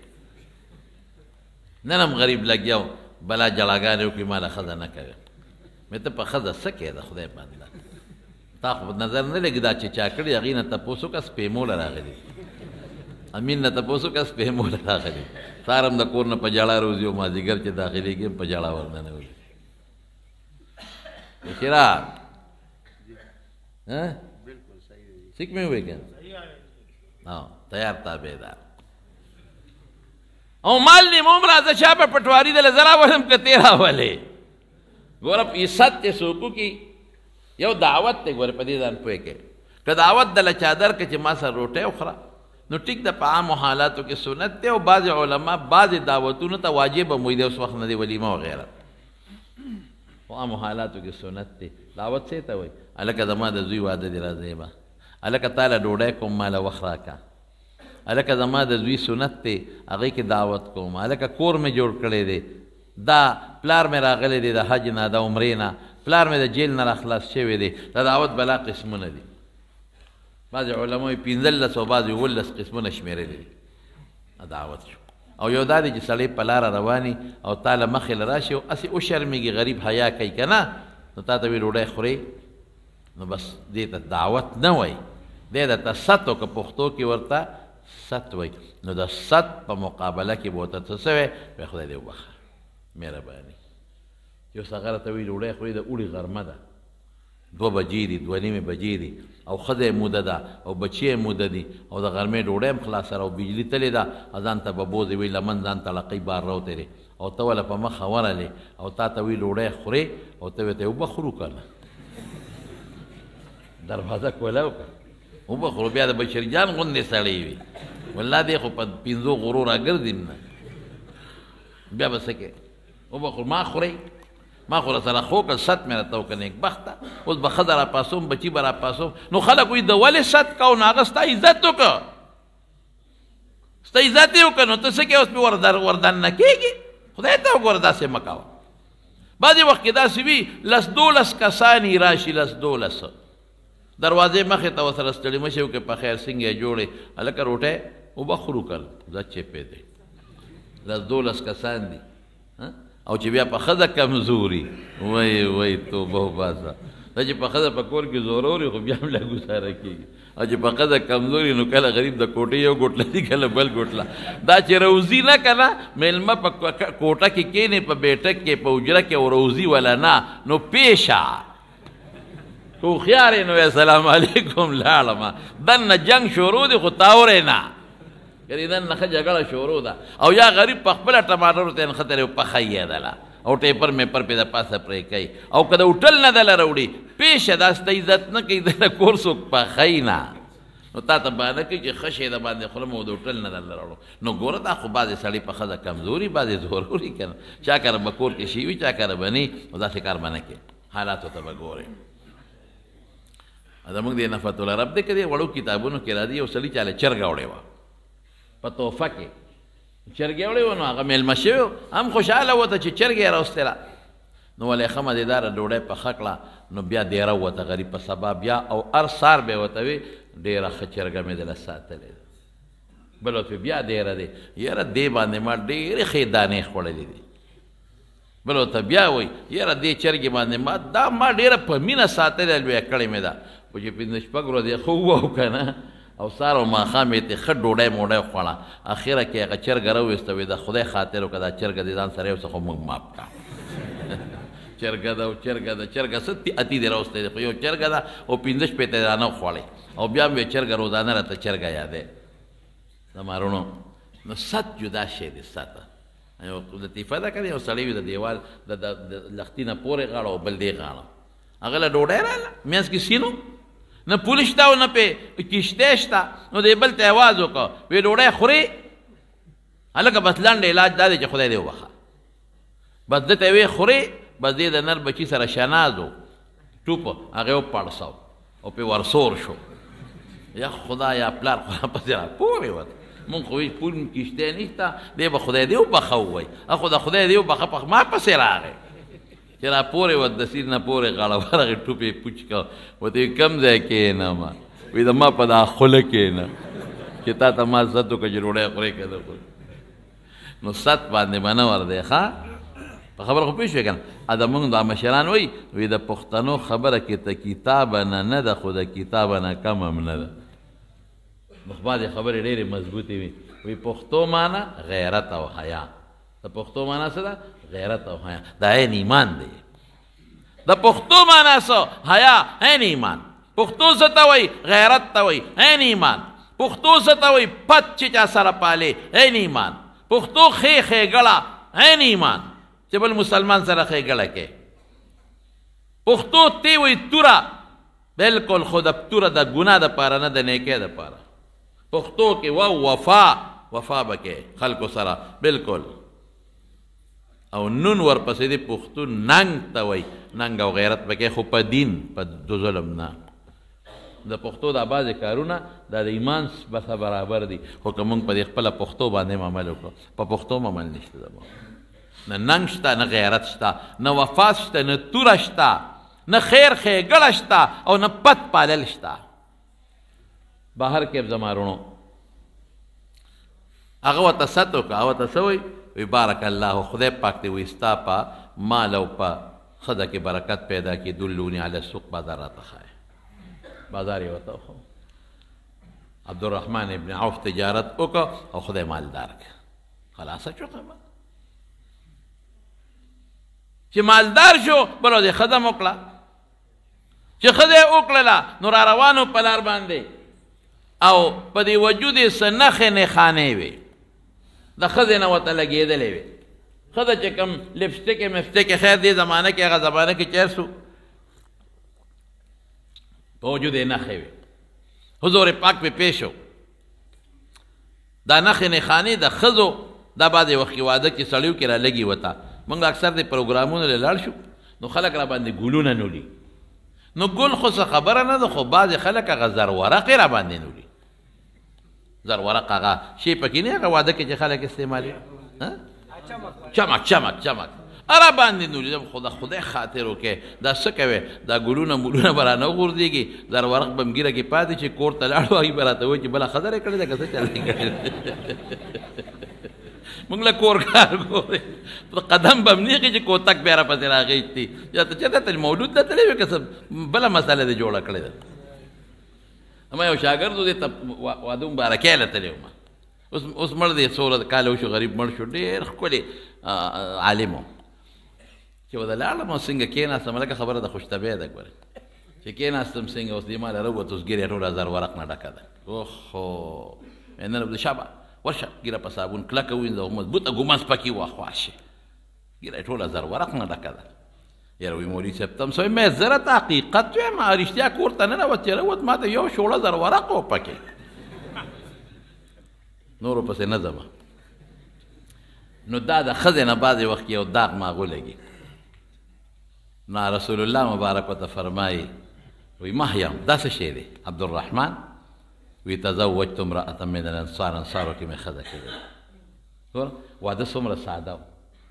نن هم غریب لګیا بلا جلاګانې وکړي ما له ښځه نه کوي مې ته په ښځه څه کوې د خدای بنده تا خو نظر نه لګي دا چې چا کړي هغې نه تپوس وکړه سپېموله راغلي امین نه تپوس وکړه سپېموله راغلي سهار هم د کور نه په ژړا روځي او مازدیګر چې داخلېږي هم په ژړا ورننوځي بشیره سیک میں ہوئے کیا تیار تابعدار او مال نیم عمره ز چا په پټواری دل زرا ولم ک تیرا ولې ګور په عزت ته سوکو کی یو دعوت ته ګور په دې ځان پوي کې ک دعوت دل چادر کې چې ما سره روټه اخرى نو ټیک د عام حالاتو کې سنت ته او بعض علما بعض دعوتونو ته واجب مو دي اوس وخت نه دی ولیمه وغیرہ عام حالاتو کې سنت ته دعوت څه ته وای الکه زما د زوی واده دی راځي با الکه تعالی ډوډۍ کوم مال وخرا کا هلکه زما د زوی سنت دی هغې کې دعوت کوم هلکه کور مې جوړ کړی دی دا پلار مې راغلی دی د حج نه د عمرې نه پلار مې د جیل نه راخلاص شوی دی د دعوت بلا قسمونه دي بعضې علماو یې 15 او بعضې 18 قسمونه شمېرلي دي دعوت شو او یو دا دی چې سړی په لاره رواني او تا له مخې له راشي او هسې وشرمېږي غریب حیا کوي که نه نو تا ته وي ډوډۍ خورې نو بس دې ته دعوت نه وایي دی درته ست که پښتو کې ورته ست وایي نو د ست په مقابله کې به ورته څه سوی وایي خدای دې وبخه مهرباني یو سغره ته وایي ډوډۍ خورې د اوړي غرمه ده 2 بجې دي 2 نیمې بجې دي او ښځه یې موده ده او بچی یې موده دي او د غرمې ډوډۍ هم خلاصه او بجلي تلې ده ځان ته به بوځې وایي لمن ځان ته لقۍ بار راوتېرې او ته وله په مخه ورلې او تا ته وایي ډوډۍ خورې او ته ورته اوبه خورو که نه دروازه کولاو که اوبه خورو بیا د بشرجان غوندې سړی وي والله دی خو په 5 غرو راګرځیم نه بیا به څه کوې اوبه خورو ما خورئ ما خو سره خو که ست مې راته وکړه نیکبخته اوس به ښځه راپاڅوم بچي به راپاڅوم نو خلک وایي د ولې ست کوو نو هغه ستا عزت وکړه ستا عزت یې وکړه نو ته څه کوې اوس پې وردننه کېږي خدای ته وګوره داسې مه کوه بعضې وخت کې داسې وي 10-12 کسان یې راشي 10-12 دروازې مخې ته ورسره ستړي مه شي وکړې په خیر څنګه یې جوړې هلکه روټۍ اوبه خورو کل ځه چپې دی 10-12 کسان دي او چې بیا په ښځه کمزوري وای توبه وباسه دا چې په ښځه په کور کې زوروري خو بیا هم لا ګزاره کېږي او چې په ښځه کمزوري نو کله غریب د کوټې یو ګوټله دي کله بل ګوټله دا چې روزي نه که نه میلمه په کوټه کې کښېنې په بیټک کې په حجره کې او روزي وله نه نو پیشه که هوښیار یې نو السلام علیکم لاړمه دننه جنګ شروع دی خو تاورې نه یعنې دننه ښه جګړه شروع ده او یا غریب په خپله ټماټرو ته نښتلی و پخی یې دله او ټیپر میپر پې د پاسه پرې کوي او که د هوټل نه دله راوړي پیشه دا ستا عزت نه کوي دله کور څوک پخی نه نو تا ته بانه کوي چې ښه شی د باندې خورم او د هوټل نه دله راوړو نو ګوره دا خو بعضې سړي په ښځه کمزوري بعضې زوروري که نه چا کره به کور کې شي وي چا کره به نه نو داسې کار به نه کوي حالاتو ته به ګورې زموږ د نفت العرب دی که دی وړو کتابونو کې راځي یو سړي چاله چرګه وړې وه په تحفه کې چرګې وړې وه نو هغه میلمه شوی هم خوشحاله وته چې چرګې یې راوستله نو ولې ښه مزېداره ډوډۍ پخه کړه نو بیا دیره وته غریب په سبا بیا او هر سار به یې ورته وي ډېره ښه چرګه مې دله ساتلې ده بل ورته بیا دیره دی یاره دې باندې ما ډېرې ښې دانې خوړلې دي بل ورته بیا وایي یاره دې چرګې باندې ما دا ما ډېره په مینه ساتلې لویه کړې مې ده خو چې 5-6 ورځې ښه ووهو که نه او سار او ماښام یې ښه ډوډۍ موډۍ خوړه اخره کې هغه چرګه راوویسته وایي د خدای خاطر وکړه دا چرګه دې ځان سره یوسه خو موږ ماف کړه چرګه ده او چرګه ده چرګه څه اتي دې راوستی دی خو یو چرګه ده او 15-15 دانه خوړې او بیا هم یې چرګه روزانه راته چرګه یادی زما رونو نو ست جدا شی دی سته یو لطیفه ده که یو سړی وي د دیوال د لختي نه پورې غاړه او بل دې غاړه هغه له ډوډۍ راغله منځ کې سینو نه پول شته او نه پې کشتی شته نو دې بل ته یې اواز وکړه وی ډوډۍ خورې هلکه بس لنډ علاج دا دی چې خدای دې وبخه بس ده ته یې وی خورې بس دې د نر بچي سره شناز و ټوپ هغه یې وپړسو او پې ورسور شو یا خدا یا پلار خو راپسې راپورې وته مونږ خو وایي پول کشتی نشته دی به خدای دې وبخه ووایي خو د خدای دې وبخه په ما پسې راغی چې راپورې وه د سیر نه پورې غاړه ورغې ټوپ یې پوچ کړه ورته وایي کوم ځای کښېنم وایي د ما په دا خوله کښېنه چې تا ته ما ست وکړه چې ډوډۍ خورې که نه خورې نو ست باندې به نه ور دی ښه په خبره خو پوه شوې که نه دا مونږ دا مشران وایي وایي د پښتنو خبره کې ته کتابه نه ده خو د کتابه نه کم هم نه ده مخ بعضې خبرې ډېرې مضبوطې وي وایي پښتو معنا غیرت او حیا د پښتو معنا څه ده غیرت او حیا دا عین ایمان دی د پښتو معنا څه حیا عین ایمان پښتو څه ته وایي غیرت ته وایي عین ایمان پښتو څه ته وایي پت چې چا سره پالې عین ایمان پښتو ښېګړه عین ایمان چې بل مسلمان سره ښېګړه کې پښتو تی وایي توره بلکل خو د توره د ګناه دپاره نه د نیکۍ دپاره پښتو کې وفا به کې خلکو سره بلکل او نون ورپسې دی پښتون ننګ ته وایي ننګ او غیرت به کې خو په دین په ظلم نه د پښتو دا بعضې کارونه دا د ایمان سره برابر دي خو که موږ په دې خپله پښتو باندې عمل وکړو په پښتو هم عمل نشته زموږ نه ننګ شته نه غیرت شته نه وفات شته نه توره شته نه خیر ښېګړه شته او نه پت پالل شته بهر کې زما رونو هغه ورته ست وکړه هغه ورته څه وایي وی بارک الله خدای پاک دې وایي ستا په مال او په ښځه کې برکت پیدا کړي دلوني علی السوق بازار راته ښایه بازار یې ورته وښود عبدالرحمن ابن عوف تجارت وکړه او خدای مالدار کړه خلاصه شو خبره چې مالدار شو بلو دې ښځه م وکړه چې ښځه یې وکړله نو را روانو په لار باندې او په دې وجود یې څه نښې نښانې وې د ښځې نه ورته لګېدلې وې ښځه چې کوم لپسټک یې مفسټک یې خیر دې زمانه کې هغه زمانه کې چیر سو په وجود یې نښې وې حضور پاک پې پیش شو دا نښې نښانې د ښځو دا بعضې وخت کې واده کې سړیو کې را لګي وته موږ اکثر د پروګرامونو له لاړ شو نو خلک را باندې ګلونه نولي نو ګل خو څه خبره نه ده خو بعضې خلک هغه زرورق یې را باندې نولي زرورق هغه شی پکې نه هغه واده کې چې خلک استعمالوي چمک چمک چمک اره باندې نولي خو د خدای خاطر وکړې دا څه کوې دا ګلونه مولونه به رانه وغورځېږي زرورق به م ګیره کې پاتې چې کور ته لاړو هغوی به راته وایي چې بله ښځه یې کړې ده که څه چل یې کړې موږ له کور کار ګورې قدم به م نیغې چې کوتک بیا راپسې راغېږتي یا ته چېرته ته مولود ته تللی وې که څه بله مسله دې جوړه کړې ده ما یو شاګرد و دې ته واده مبارکۍ له تللی وم اوس مړ دی څومره کاله وشو غریب مړ شو ډېر ښکلی عالم و چې ورته لاړم او څنګه کېناستم لکه خبره د خوشطبعۍ ده ګورې چې کېناستم څنګه اوس دې ما له راووت اوس ګیرې ټوله زرورق نه ډکه ده اوهو نن شابه ورشه ګیره په صابون کلکه ووینځه او مضبوطه ګومس پکې واخواشه ګیره ټوله زرورق نه ډکه ده یاره وی مولوي صاحب ته م څه مې زه راته حقیقت وایم رښتیا کور ته ننوت چې راوت ما ته یو شوړه زرورق و پکې نورو پسې نه ځمه نو دا د ښځې نه بعضې وخت کې یو داغ ماغو لګي نو رسول الله مبارک ورته فرمایي وی محیم دا څه شی دی عبدالرحمن وی تزوجت امرأة من الانصار انصارو کې مې ښځه کړې ګوره واده څومره ساده و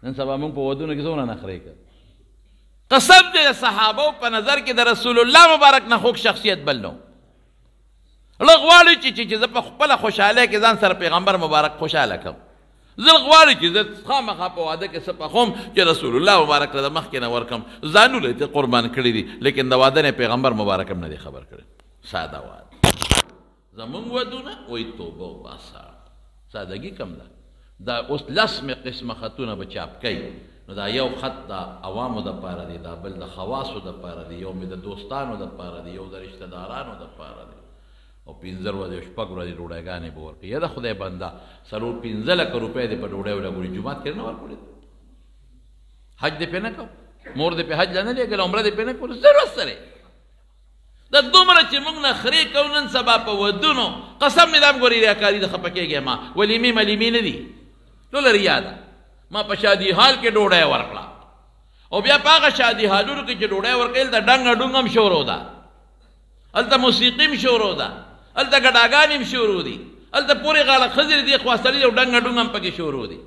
نن سبا موږ په ودونو کې څومره نخرې کوو قسم دې د صحابو په نظر کې د رسول الله مبارک نه خوږ شخصیت بل نو لږ غواړي چې زه په خپله خوشحالۍ کې ځان سره پیغمبر مبارک خوشحاله کړم زه غواړي چې زه خامخا په واده کې څه پخوم چې رسول الله مبارک له د مخکې نه ورکړم ځانونه یې قربان کړي دي لیکن د واده نه پیغمبر مبارک هم نه دی خبر کړی ساده واده زمونږ ودونه وایي توبه وباسه سادګي کم ده دا اوس لس قسمه خطونه به چاپ کوي نو دا یو خط د عوامو دپاره دی دا بل د خواصو دپاره دی یو مې د دوستانو دپاره دی یو د رشته دارانو دپاره دی او 15 ورځې او 6 ورځې ډوډۍ به ورکوي یا د خدای بنده 15 لکه روپۍ دې په ډوډۍ ولګولي جومات کې نه ورکړي حج دې پې نه کو مور دې پې حج لا نه لېږله عمره دې پې نه کړو ضرورت سره دا دومره چې موږ نخرې کوو نن سبا په ودونو قسم مې دا هم ګورې ریاکاري د خفه کېږې ما ولیمې ملیمې نه دي ټوله ریا ده ما په شادي حال کې ډوډۍ ورکړه او بیا په هغه شادي حالونو کې چې ډوډۍ ورکوي هلته ډنګه ډونګ هم شروع ده هلته موسیقي هم شروع ده هلته ګډاګانې هم شروع دي هلته پورې غاړه ښځې دي خواستلي دي او ډنګه ډونګ هم پکې شروع دي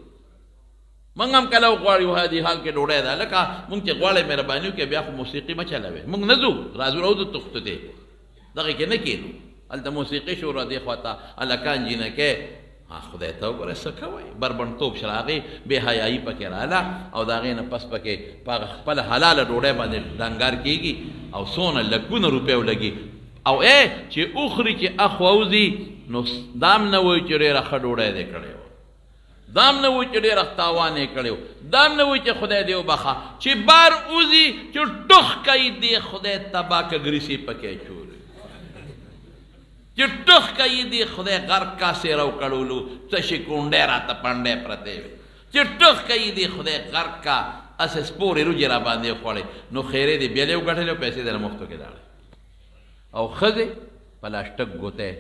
موږ هم کله وغواړو هادي حال کې ډوډۍ ده لکه موږ چې غواړئ مهرباني وکړئ بیا خو موسیقي مه چلوئ موږ نه ځو راځو راوځو تختو دی دغې کې نه کښېنو هلته موسیقي شروع دې خوا ته هلکان جینکۍ خدای ته وګوره څه کوئ بربنډتوب شراغې بې حیایي پکې راله او د هغې نه پس پکې په هغه خپله حلاله ډوډۍ باندې ډنګار کېږي او څونه لکونه روپۍ ولګي او چې اخري چې اخ ووځي نو دام نه وایي چې ډېره ښه ډوډۍ دې کړې وه دام نه وایي چې ډېره تاوان یې کړی و دام نه وایي چې خدای دې وبخه چې بار وځي چې ټوخ کوي دې خدای تباه کګریسي پکې چولي چې ټوخ کوي دې خدای غرق کاسې راوکړولو تشې کونډۍ راته پنډۍ پرتې وې چې ټوخ کوي دې خدای غرق کا اسې سپورې روجې را باندې وخوړې نو خیرې دې بیلې وګټلې او پیسې دې له مفتو کې لاړې او ښځې پلاسټک ګوتی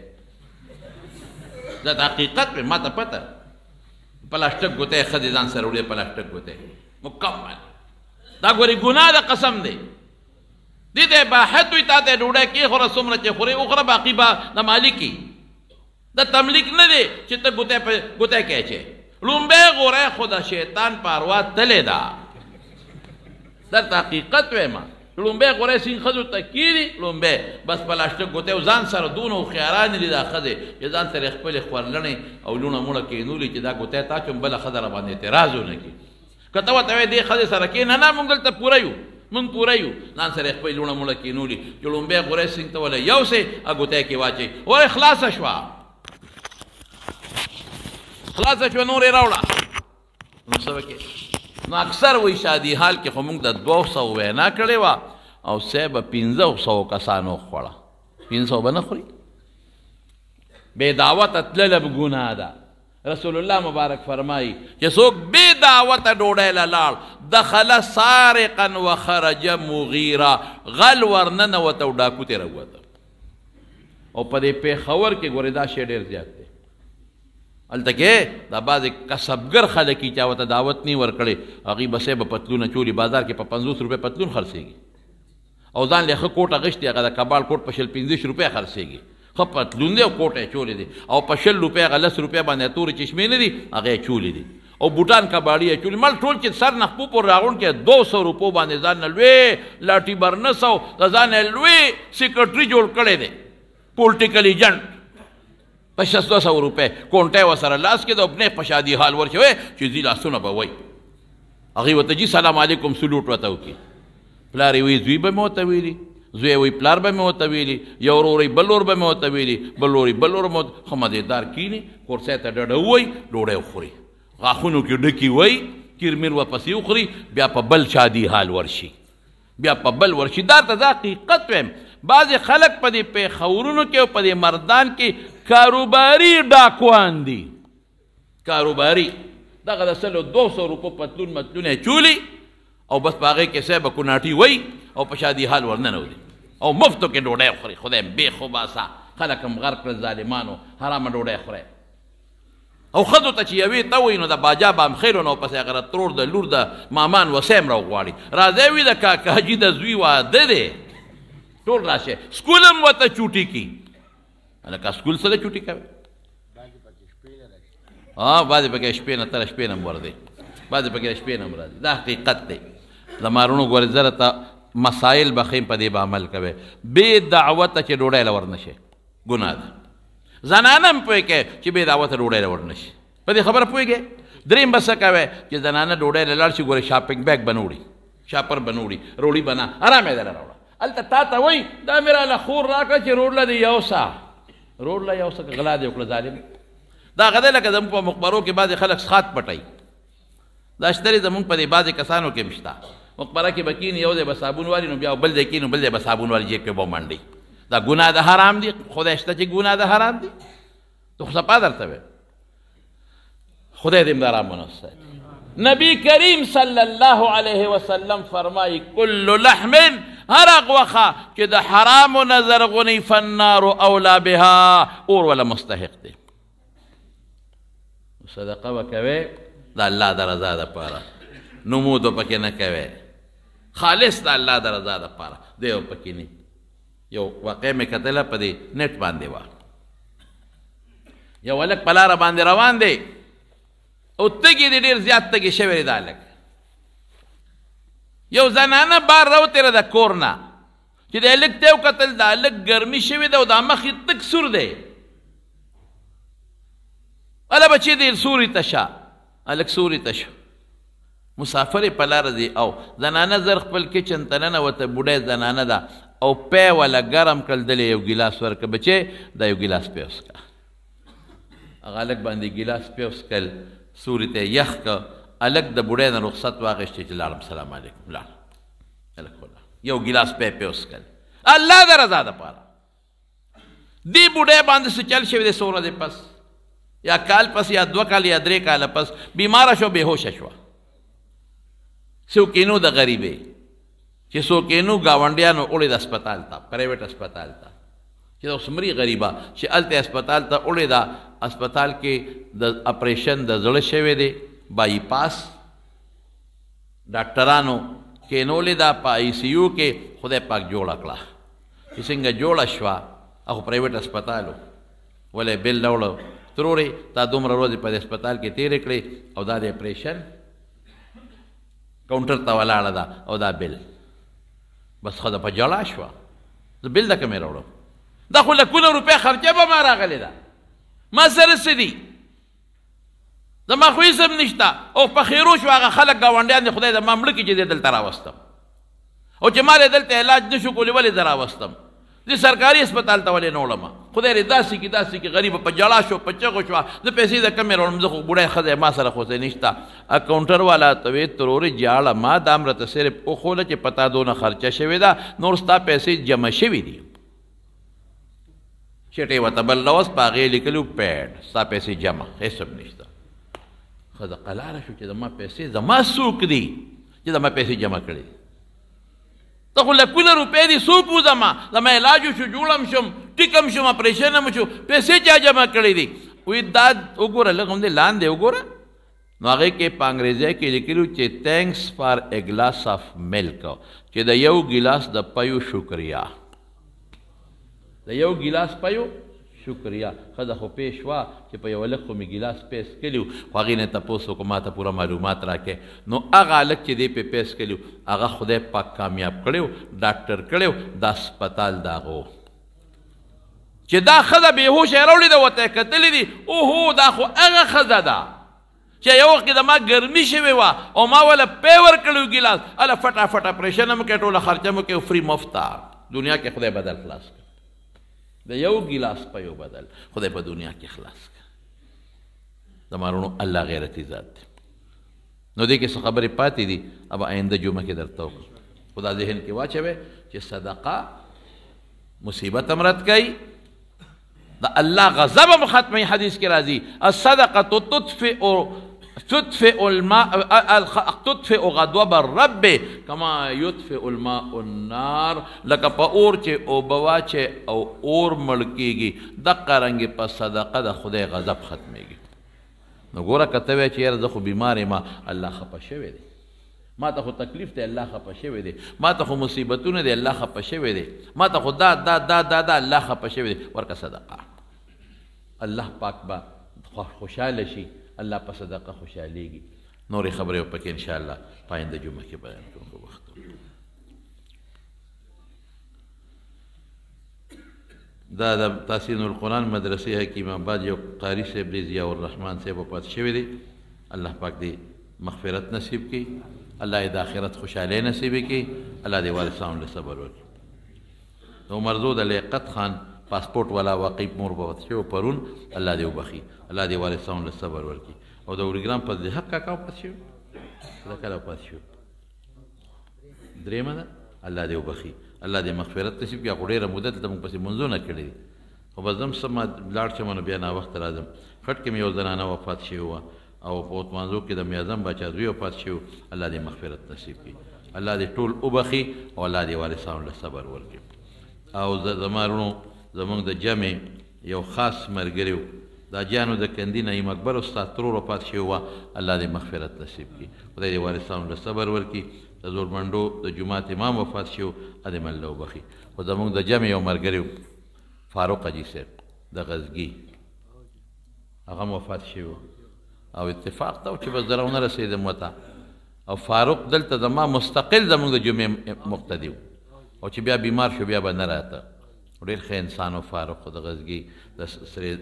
دا د حقیقت مې ما ته پته پلاسټک ګوتی ښځې ځان سره وړي پلاسټک ګوتی مکمل دا ګورې ګناه ده قسم دی دې ته اباحت وي تا ته ډوډۍ کېښوره څومره چې خورې وخوره باقي به د مالکي د تملیک نه دی چې ته ګوتی کې اچې لومبی غوری خو د شیطان په اروا تلې ده درته حقیقت وایم لومبی غوری سین ښځو ته کېدي لومبی بس پلاسټک ګوتی او ځان سره دونه هوښیارانې دي دا ښځې چې ځان سره خپلې خورلڼې او لوڼه موڼه کېنولي چې دا ګوتی تا چوم بله ښځه را باندې اعتراض ونه کړي که ته ورته وایې دې ښځې سره کښېنه نه مونږ دلته پوره یو مونږ پوره یو ځان سره خپلې لوڼه موڼه کېنولي چې لومبی غوری سینګ ته وله یوسې او ګوتی کې واچوي وایي خلاصه شوه خلاصه شوه نور یې راوړه نو څه وکړې نو اکثر وایي شادي حال کې خو موږ د 200 وینا کړې وه او صاحب 500 کسانو خوړه 500 به نه خوري بې دعوته تلله به ګناه ده رسول الله مبارک فرمایي چې څوک بې دعوته ډوډۍ له لاړ دخله سارقا وخرج مغیرا غل ورننوته او ډاکو ترې راووته او په دې پېښور کې ګورې دا شی ډېر زیات دی هلته کې دا بعضې کسبګر خلک چا ورته دعوت نه ورکړی هغوی به صاحب پتلونه چولي بازار کې په 50 روپۍ پتلون خرڅېږي او ځان له ښه کوټ اغوښتي هغه د کباړ کوټ په 15 روپۍ خرڅېږي ښه پتلون دی او کوټ یې چولی دی او په 10 روپۍ هغه 10 روپۍ باندې تورې چشمې نه دي هغه یې چولی دي او بوټان کباړي یې چولی مل ټول چې سر نه خپو پورې راغونډ کې 200 روپو باندې ځان نه لوی لاټي برنس او د ځان یې لوی سیکرټري جوړ کړی دی پولټیکل ایجنټ په 600 روپۍ کونټۍ ورسره لاس کې د ابنې په شادي حال ورچوی چې ځي لاسونه به وایي هغوی ورته جي سلام علیکم سلوټ ورته وکړي پلار یې وایي زوی به مې ورته ویلي زوی وایي پلار به مې ورته ویلي یو ورور یې بل ور به مې ورته ویلي بل ور یې بل ور ښه مزېدار کښېني کورسۍ ته ډډه ووایي ډوډۍ وخوري غاښونو کې ډکي وایي کیرمیر ورپسې وخوري بیا په بل شادي حال ورشي بیا په بل ورشي دا ته دا حقیقت وایم بعضې خلک په دې پېښورونو کې او په دې مردان کې کاروباري ډاکوان دي کاروباري دغه د 200 روپو پتلون متلونه یې چولي او بس په هغې کې صاحب کوناټي وایي او په شادي حال ورننوځي او مفتو کې ډوډۍ خوري خدای بې خوباسه خلک هم غرق کړل ظالمانو حرامه ډوډۍ خورئ او ښځو ته چې یوې ته وایي نو د باجا به هم خیر نو پسې هغه د ترور د لور د مامان وسی هم راوغواړي راځئ وي د کاکا حاجي د زوی واده دی ټول راشئ سکول هم ورته چوټي کړي هلکه سکول سره چوټي کوي بعضې پکې شپې نه تر شپې نه هم ورځي بعضې پکې شپې نه هم راځي دا حقیقت دی د مارونو ګورې زره ته مسایل به ښیم په دې به عمل کوئ بې دعوته چې ډوډۍ له ورنشي ګناه ده زنانه هم پوهې کوي چې بې دعوته ډوډۍ له ورنشي په دې خبره پوهېږئ درېیم به څه کوئ چې زنانه ډوډۍ له لاړ شي ګورې شاپنګ بیګ به نه وړي شاپر به نه وړي روړي به نه ارام یې دله راوړه هلته تا ته وایي دا مې راله خور راکړه چې روړ له دې یوسه روړ له یوسه که غلا دې وکړه ظالم دا غده لکه زموږ په مقبرو کې بعضې خلک سخات پټوي دا شترې زموږ په دې بعضې کسانو کې هم شته مقبره کې به کښېني یو ځای به صابون والي نو بیا بل ځای کښېني بل ځای به صابون والي جیب کې به منډي دا ګناه د حرام دي خدای شته چې ګناه د حرام دي تو خو صفا درته ویم خدای دې امداران منصر نبی کریم صلی الله علیه وسلم فرمایي کل لحم هر غوښه چې د حرامو نه زرغونی فالنار اولا بها اور ولا مستحق دی صدقه به کوې د الله د رضا دپاره نمود به پکې نه کوې خالص د الله د رضا دپاره دی به پکې نه یو واقع مې کتله په دې نیټ باندې وه یو هلک په لاره باندې روان دی او تږي دی ډېر زیات تږي شوی دی دا هلک یو زنانه بار راوتېره د کور نه چې د هلک ته یې وکتل د هلک ګرمي شوې ده او دا مخ یې تک سور دی اله بچې دی سوري ته شه هلک سوري ته شو مسافر یې په لاره دی او زنانه زر خپل کچن ته ننوته بوډۍ زنانه ده او پی وله ګرم کړل دلې یو ګیلاس ورکړه بچې دا یو ګیلاس پی وڅښه هغه هلک باندې ګیلاس پی وڅښل سوري ته یې یخ که هلک د بوډۍ نه رخصت واخیستې چې لاړم سلام علیکم لاړ هلک ولاړ یو ګیلاس پی وڅښل الله د رضا دپاره دې بوډۍ باندې څه چل شوی دی څو ورځې پس یا کال پس یا 2 کال یا 3 کاله پس بیماره شو بېهوشه شوه څوکینو د غریبې چې څوکینو ګاونډیانو وړې د اسپتال ته پرایویټ اسپتال ته چې اوس مري غریبه چې هلته اسپتال ته وړې ده اسپتال کې د اپریشن د زړه شوی دی بایپاس ډاکټرانو کینولې دا په آی سی یو کې خدای پاک جوړه کړه چې څنګه جوړه شوه هغه پرایویټ اسپتال ولې بل راوړه ترورې تا دومره ورځې په دې اسپتال کې تېرې کړې او دا د اپریشن کاونټر ته ولاړه ده او دا بل بس ښځه په جړا شوه زه بل د کومې راوړم دا خو لکونه روپۍ خرچه به ما راغلې ده ما سره څه دي زما خو هېڅ هم نشته او په خیرو شو هغه خلک ګاونډیان دي خدای زما مړه کړي چې دې دلته راوستم او چې ما دې دلته علاج نه شو کولی ولې زه راوستم زه سرکاري اسپتال ته ولې نه وړم خدای دې داسې کړي داسې کړي غریبه په جړا شو په چغو شوه زه پیسې د کمې راوړم زه خو بوډی ښځی ما سره خو څه نشته اکاونټر والا ته وې ترورې جاړه ما دا هم راته صرف وښوله چې په تا دونه خرچه شوې ده نور ستا پیسې جمع شوي دي چټې ورته بل راوست په هغې لیکلي پیډ ستا پیسې جمع هېڅ هم نشته ښځه قلاره شو چې زما پیسې زما څوک دي چې زما پیسې جمع کړي ته خو لکونه روپۍ دي څوک و زما علاج وشو جوړ هم شم ټیک هم شم اپریشن هم شو پیسې چا جمع کړي دي وایي دا وګوره لږ هم دی لاندې وګوره نو هغې کې په انګریزۍ کې لیکلي چې تھینکس فار اے ګلاس آف ملک چې د یو ګیلاس د پیو شکریا د یو ګیلاس پیو شکریا ښځه خو پې شوه چې په یوه لږ خو مې ګیلاس پیس کلي و خو هغې نه تپوس وکړو ما ته پوره معلومات راکړې نو هغه هلک چې دی پې پیس کلي و هغه خدای پاک کامیاب کړی و ډاکټر کړی و دا اسپتال د هغه و چې دا ښځه بېهوشه راوړې ده ورته یې کتلي دي اوهو دا خو هغه ښځه ده چې یو وخت کې د ما ګرمي شوې وه او ما وله پی ورکړی و ګیلاس هله فټافټ اپریشن هم کوې ټوله خرچه مو کوې فري مفته دنیا کې خدای بدل خلاص کړ د یو ګیلاس پیو بدل خدای په دنیا کې خلاص کړ زما وروڼو الله غیرتي ذات دی نو دې کې څه خبرې پاتې دي اب آینده جمعه کې درته وکړو خدا ذهن کې واچوئ چې صدقه مصیبت هم رد کوي د الله غضب هم ختموي حدیث کې راځي الصدقه تطفئ غضب الرب کما یطفئ الماء النار لکه په اور چې اوبه واچې او اور مړ کېږي دقه رنګې په صدقه د خدای غضب ختمېږي نو ګوره که ته وایې چې یاره زه خو بیمار یم الله خفه شوی دی ما ته خو تکلیف دی الله خفه شوی دی ما ته خو مصیبتونه دی الله خفه شوی دی ما ته خو دا الله خفه شوی دی ورکه صدقه الله پاک به خوشحاله شي الله په صدقه خوشحالېږي نورې خبرې به پکې انشاءالله په آینده جمعه کې بیان کوم وخت دا د تحسین القرآن مدرسې حکیم آباد یو قاري صاحب دی ضیاء الرحمن صاحب وفات شوی دی الله پاک دې مغفرت نصیب کړي الله یې د آخرت خوشحالۍ نصیب کړي الله دې وارثانو له صبر ورکړي د عمرزو د لیاقت خان پاسپورټ والا واقعي مور به وفات شوی پرون الله دې وبخي الله دې وارثانو له صبر ورکړي او د اورګرام په حق کاکا وفات شوی دا کله وفات شوی درېیمه ده الله دې وبخي الله دې مغفرت نصیب کړي خو ډېره موده دلته موږ پسې منځونه کړي دي خو بس زم څه ما لاړ شم نو بیا ناوخته راځم خټ کې مې یو زنانه وفات شوې وه او په اوتمانزو کې د میاظم باچا زوی وفات شوی الله دې مغفرت نصیب کړي الله دې ټول وبخي او الله دې وارثانو له صبر ورکړي او زما وروڼو زموږ د جمع یو خاص ملګری و دا جانو د کندي نعیم اکبر استاد ترور وفات شوی وه الله دې مغفرت نصیب کړي خدای دې وارثانو له صبر ورکړي د زورمنډو د جومات امام وفات شو ادم الله وبخي خو زموږ د جمع یو ملګری فاروق حاجي صاحب د غزګي هغه هم وفات شوی او اتفاق ته چې بس زه راونه رسېدم ورته او فاروق دلته زما مستقل زموږ د جمعې مقتدي و او چې بیا بیمار شو بیا به نه راته ډېر ښه انسان و فاروق د غزګي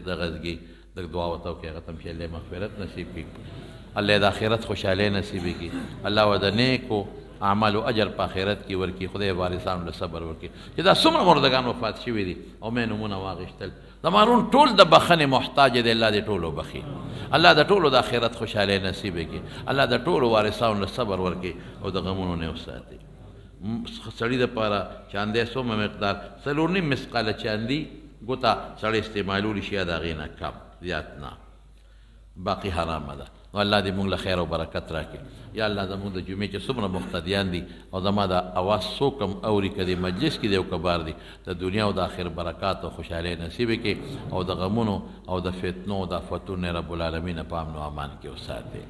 د غزګي د دعا ورته وکړې هغه ته هم چې الله مغفرت نصیب کړي الله د آخرت خوشحالۍ نصیب کړي الله و د نیکو اعمالو اجر په آخرت کې ورکړي خدای وارثانو له صبر ورکړي چې دا څومره مردګان وفات شوي دي او مې نومونه واخیستل زما وروڼ ټول د بخښنې محتاج دی الله دې ټولو بخي الله د ټولو د آخرت خوشحالۍ نصیب کړي الله د ټولو وارثانو له صبر ورکړي او د غمونو نه وساتي سړي دپاره چاندی څومره مقدار 4.5 مثقاله چاندي ګوته سړی استعمالولی شي د هغې نه کم زیات نه باقي حرامه ده نو الله دې مونږ له خیر او برکت راکړي یا الله زمونږ د جمعې چې څومره مقتدیان دي او زما د اواز څوک هم اوري که د مجلس کې دی او که بار دي د دنیا او د آخر برکات او خوشحالۍ نصیب کړي او د غمونو او د فتنو او د آفتونو رب العالمین په امن و امان کې وساتي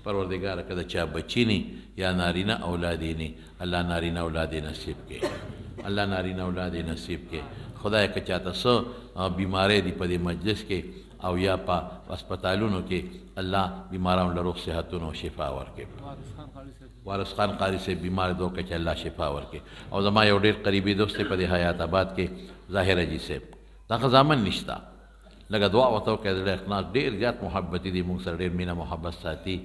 پروردگار که د چا بچی نی یا نارینه اولاد یې نی الله نارینه اولاد یې نصیب کړي الله نارینه اولاد یې نصیب کړي خدای که چاته څه بیماری دي په دې مجلس کې او یا په هسپتالونو کې الله بیمارانو له روغ صحتونو شفا ورکړي وارث خان قاری سے بیمار دو که چې الله شفا ورکړي او زما یو ډېر قریبي دوست دی په دې حیات آباد کې ظاهر حاجي صاحب دغه زامن نشته لکه دعا ورته وکړئ زړه اخلاص ډېر زیات محبتي دي موږ سره ډېر مینه محبت ساتي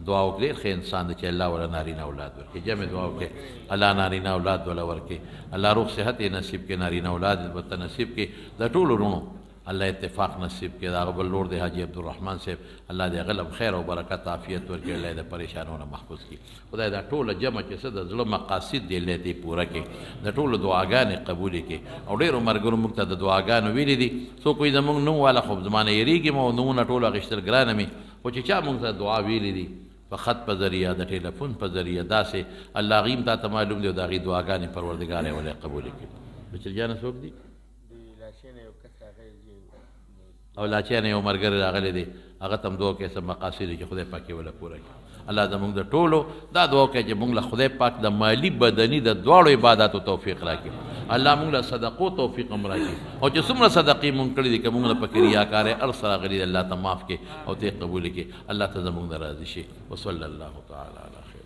دعا وکړئ ډېر ښه انسان دی چې الله وله نارینه اولاد ورکړي جمع دعا وکړئ الله نارینه اولاد وله ورکړي الله روغ صحت یې نصیب کړي نارینه اولاد ورته نصیب کړي د ټولو وروڼو الله اتفاق نصیب کړي د هغه بل لور دی حاجي عبدالرحمن صاحب الله دې هغه هم خیر او برکت عافیت ورکړي الله یې د پریشانونو محفوظ کړي خدای دا ټوله جمع چې څه د زړه مقاصد دي الله دې پوره کړي د ټولو دعاګانې قبولې کړي او ډېرو ملګرو موږ ته د دعاګانو ویلي دي څوک وایي زموږ نوم والا خو زمانه یېرېږي مو نومونه ټول اخیستل ګرانه مې خو چې چا موږ ته دعا ویلي دي په خط په ذریعه د ټیلیفون په ذریعه داسې الله غیم تا ته معلوم دی او د هغې دعاګانې پروردګار یې ولې قبولې کړي بچر جانه څوک دي او لاچیانه یو ملګری راغلی دی هغه ته هم دعا کوي څه مقاصد دي چې خدای پاک یې وله پوره کړي الله زموږ د ټولو دا دعا کوي چې موږ له خدای پاک د مالي بدني د دواړو عباداتو توفیق راکړي الله موږ له صدقو توفیق هم راکړي او چې څومره صدقې موږ کړي دي که موږ له پکې ریاکارۍ هر څه راغلي دی الله ته معاف کړي او ته یې قبول کړي الله ته زموږ نه راضي شي وصلی الله تعالی علی خیر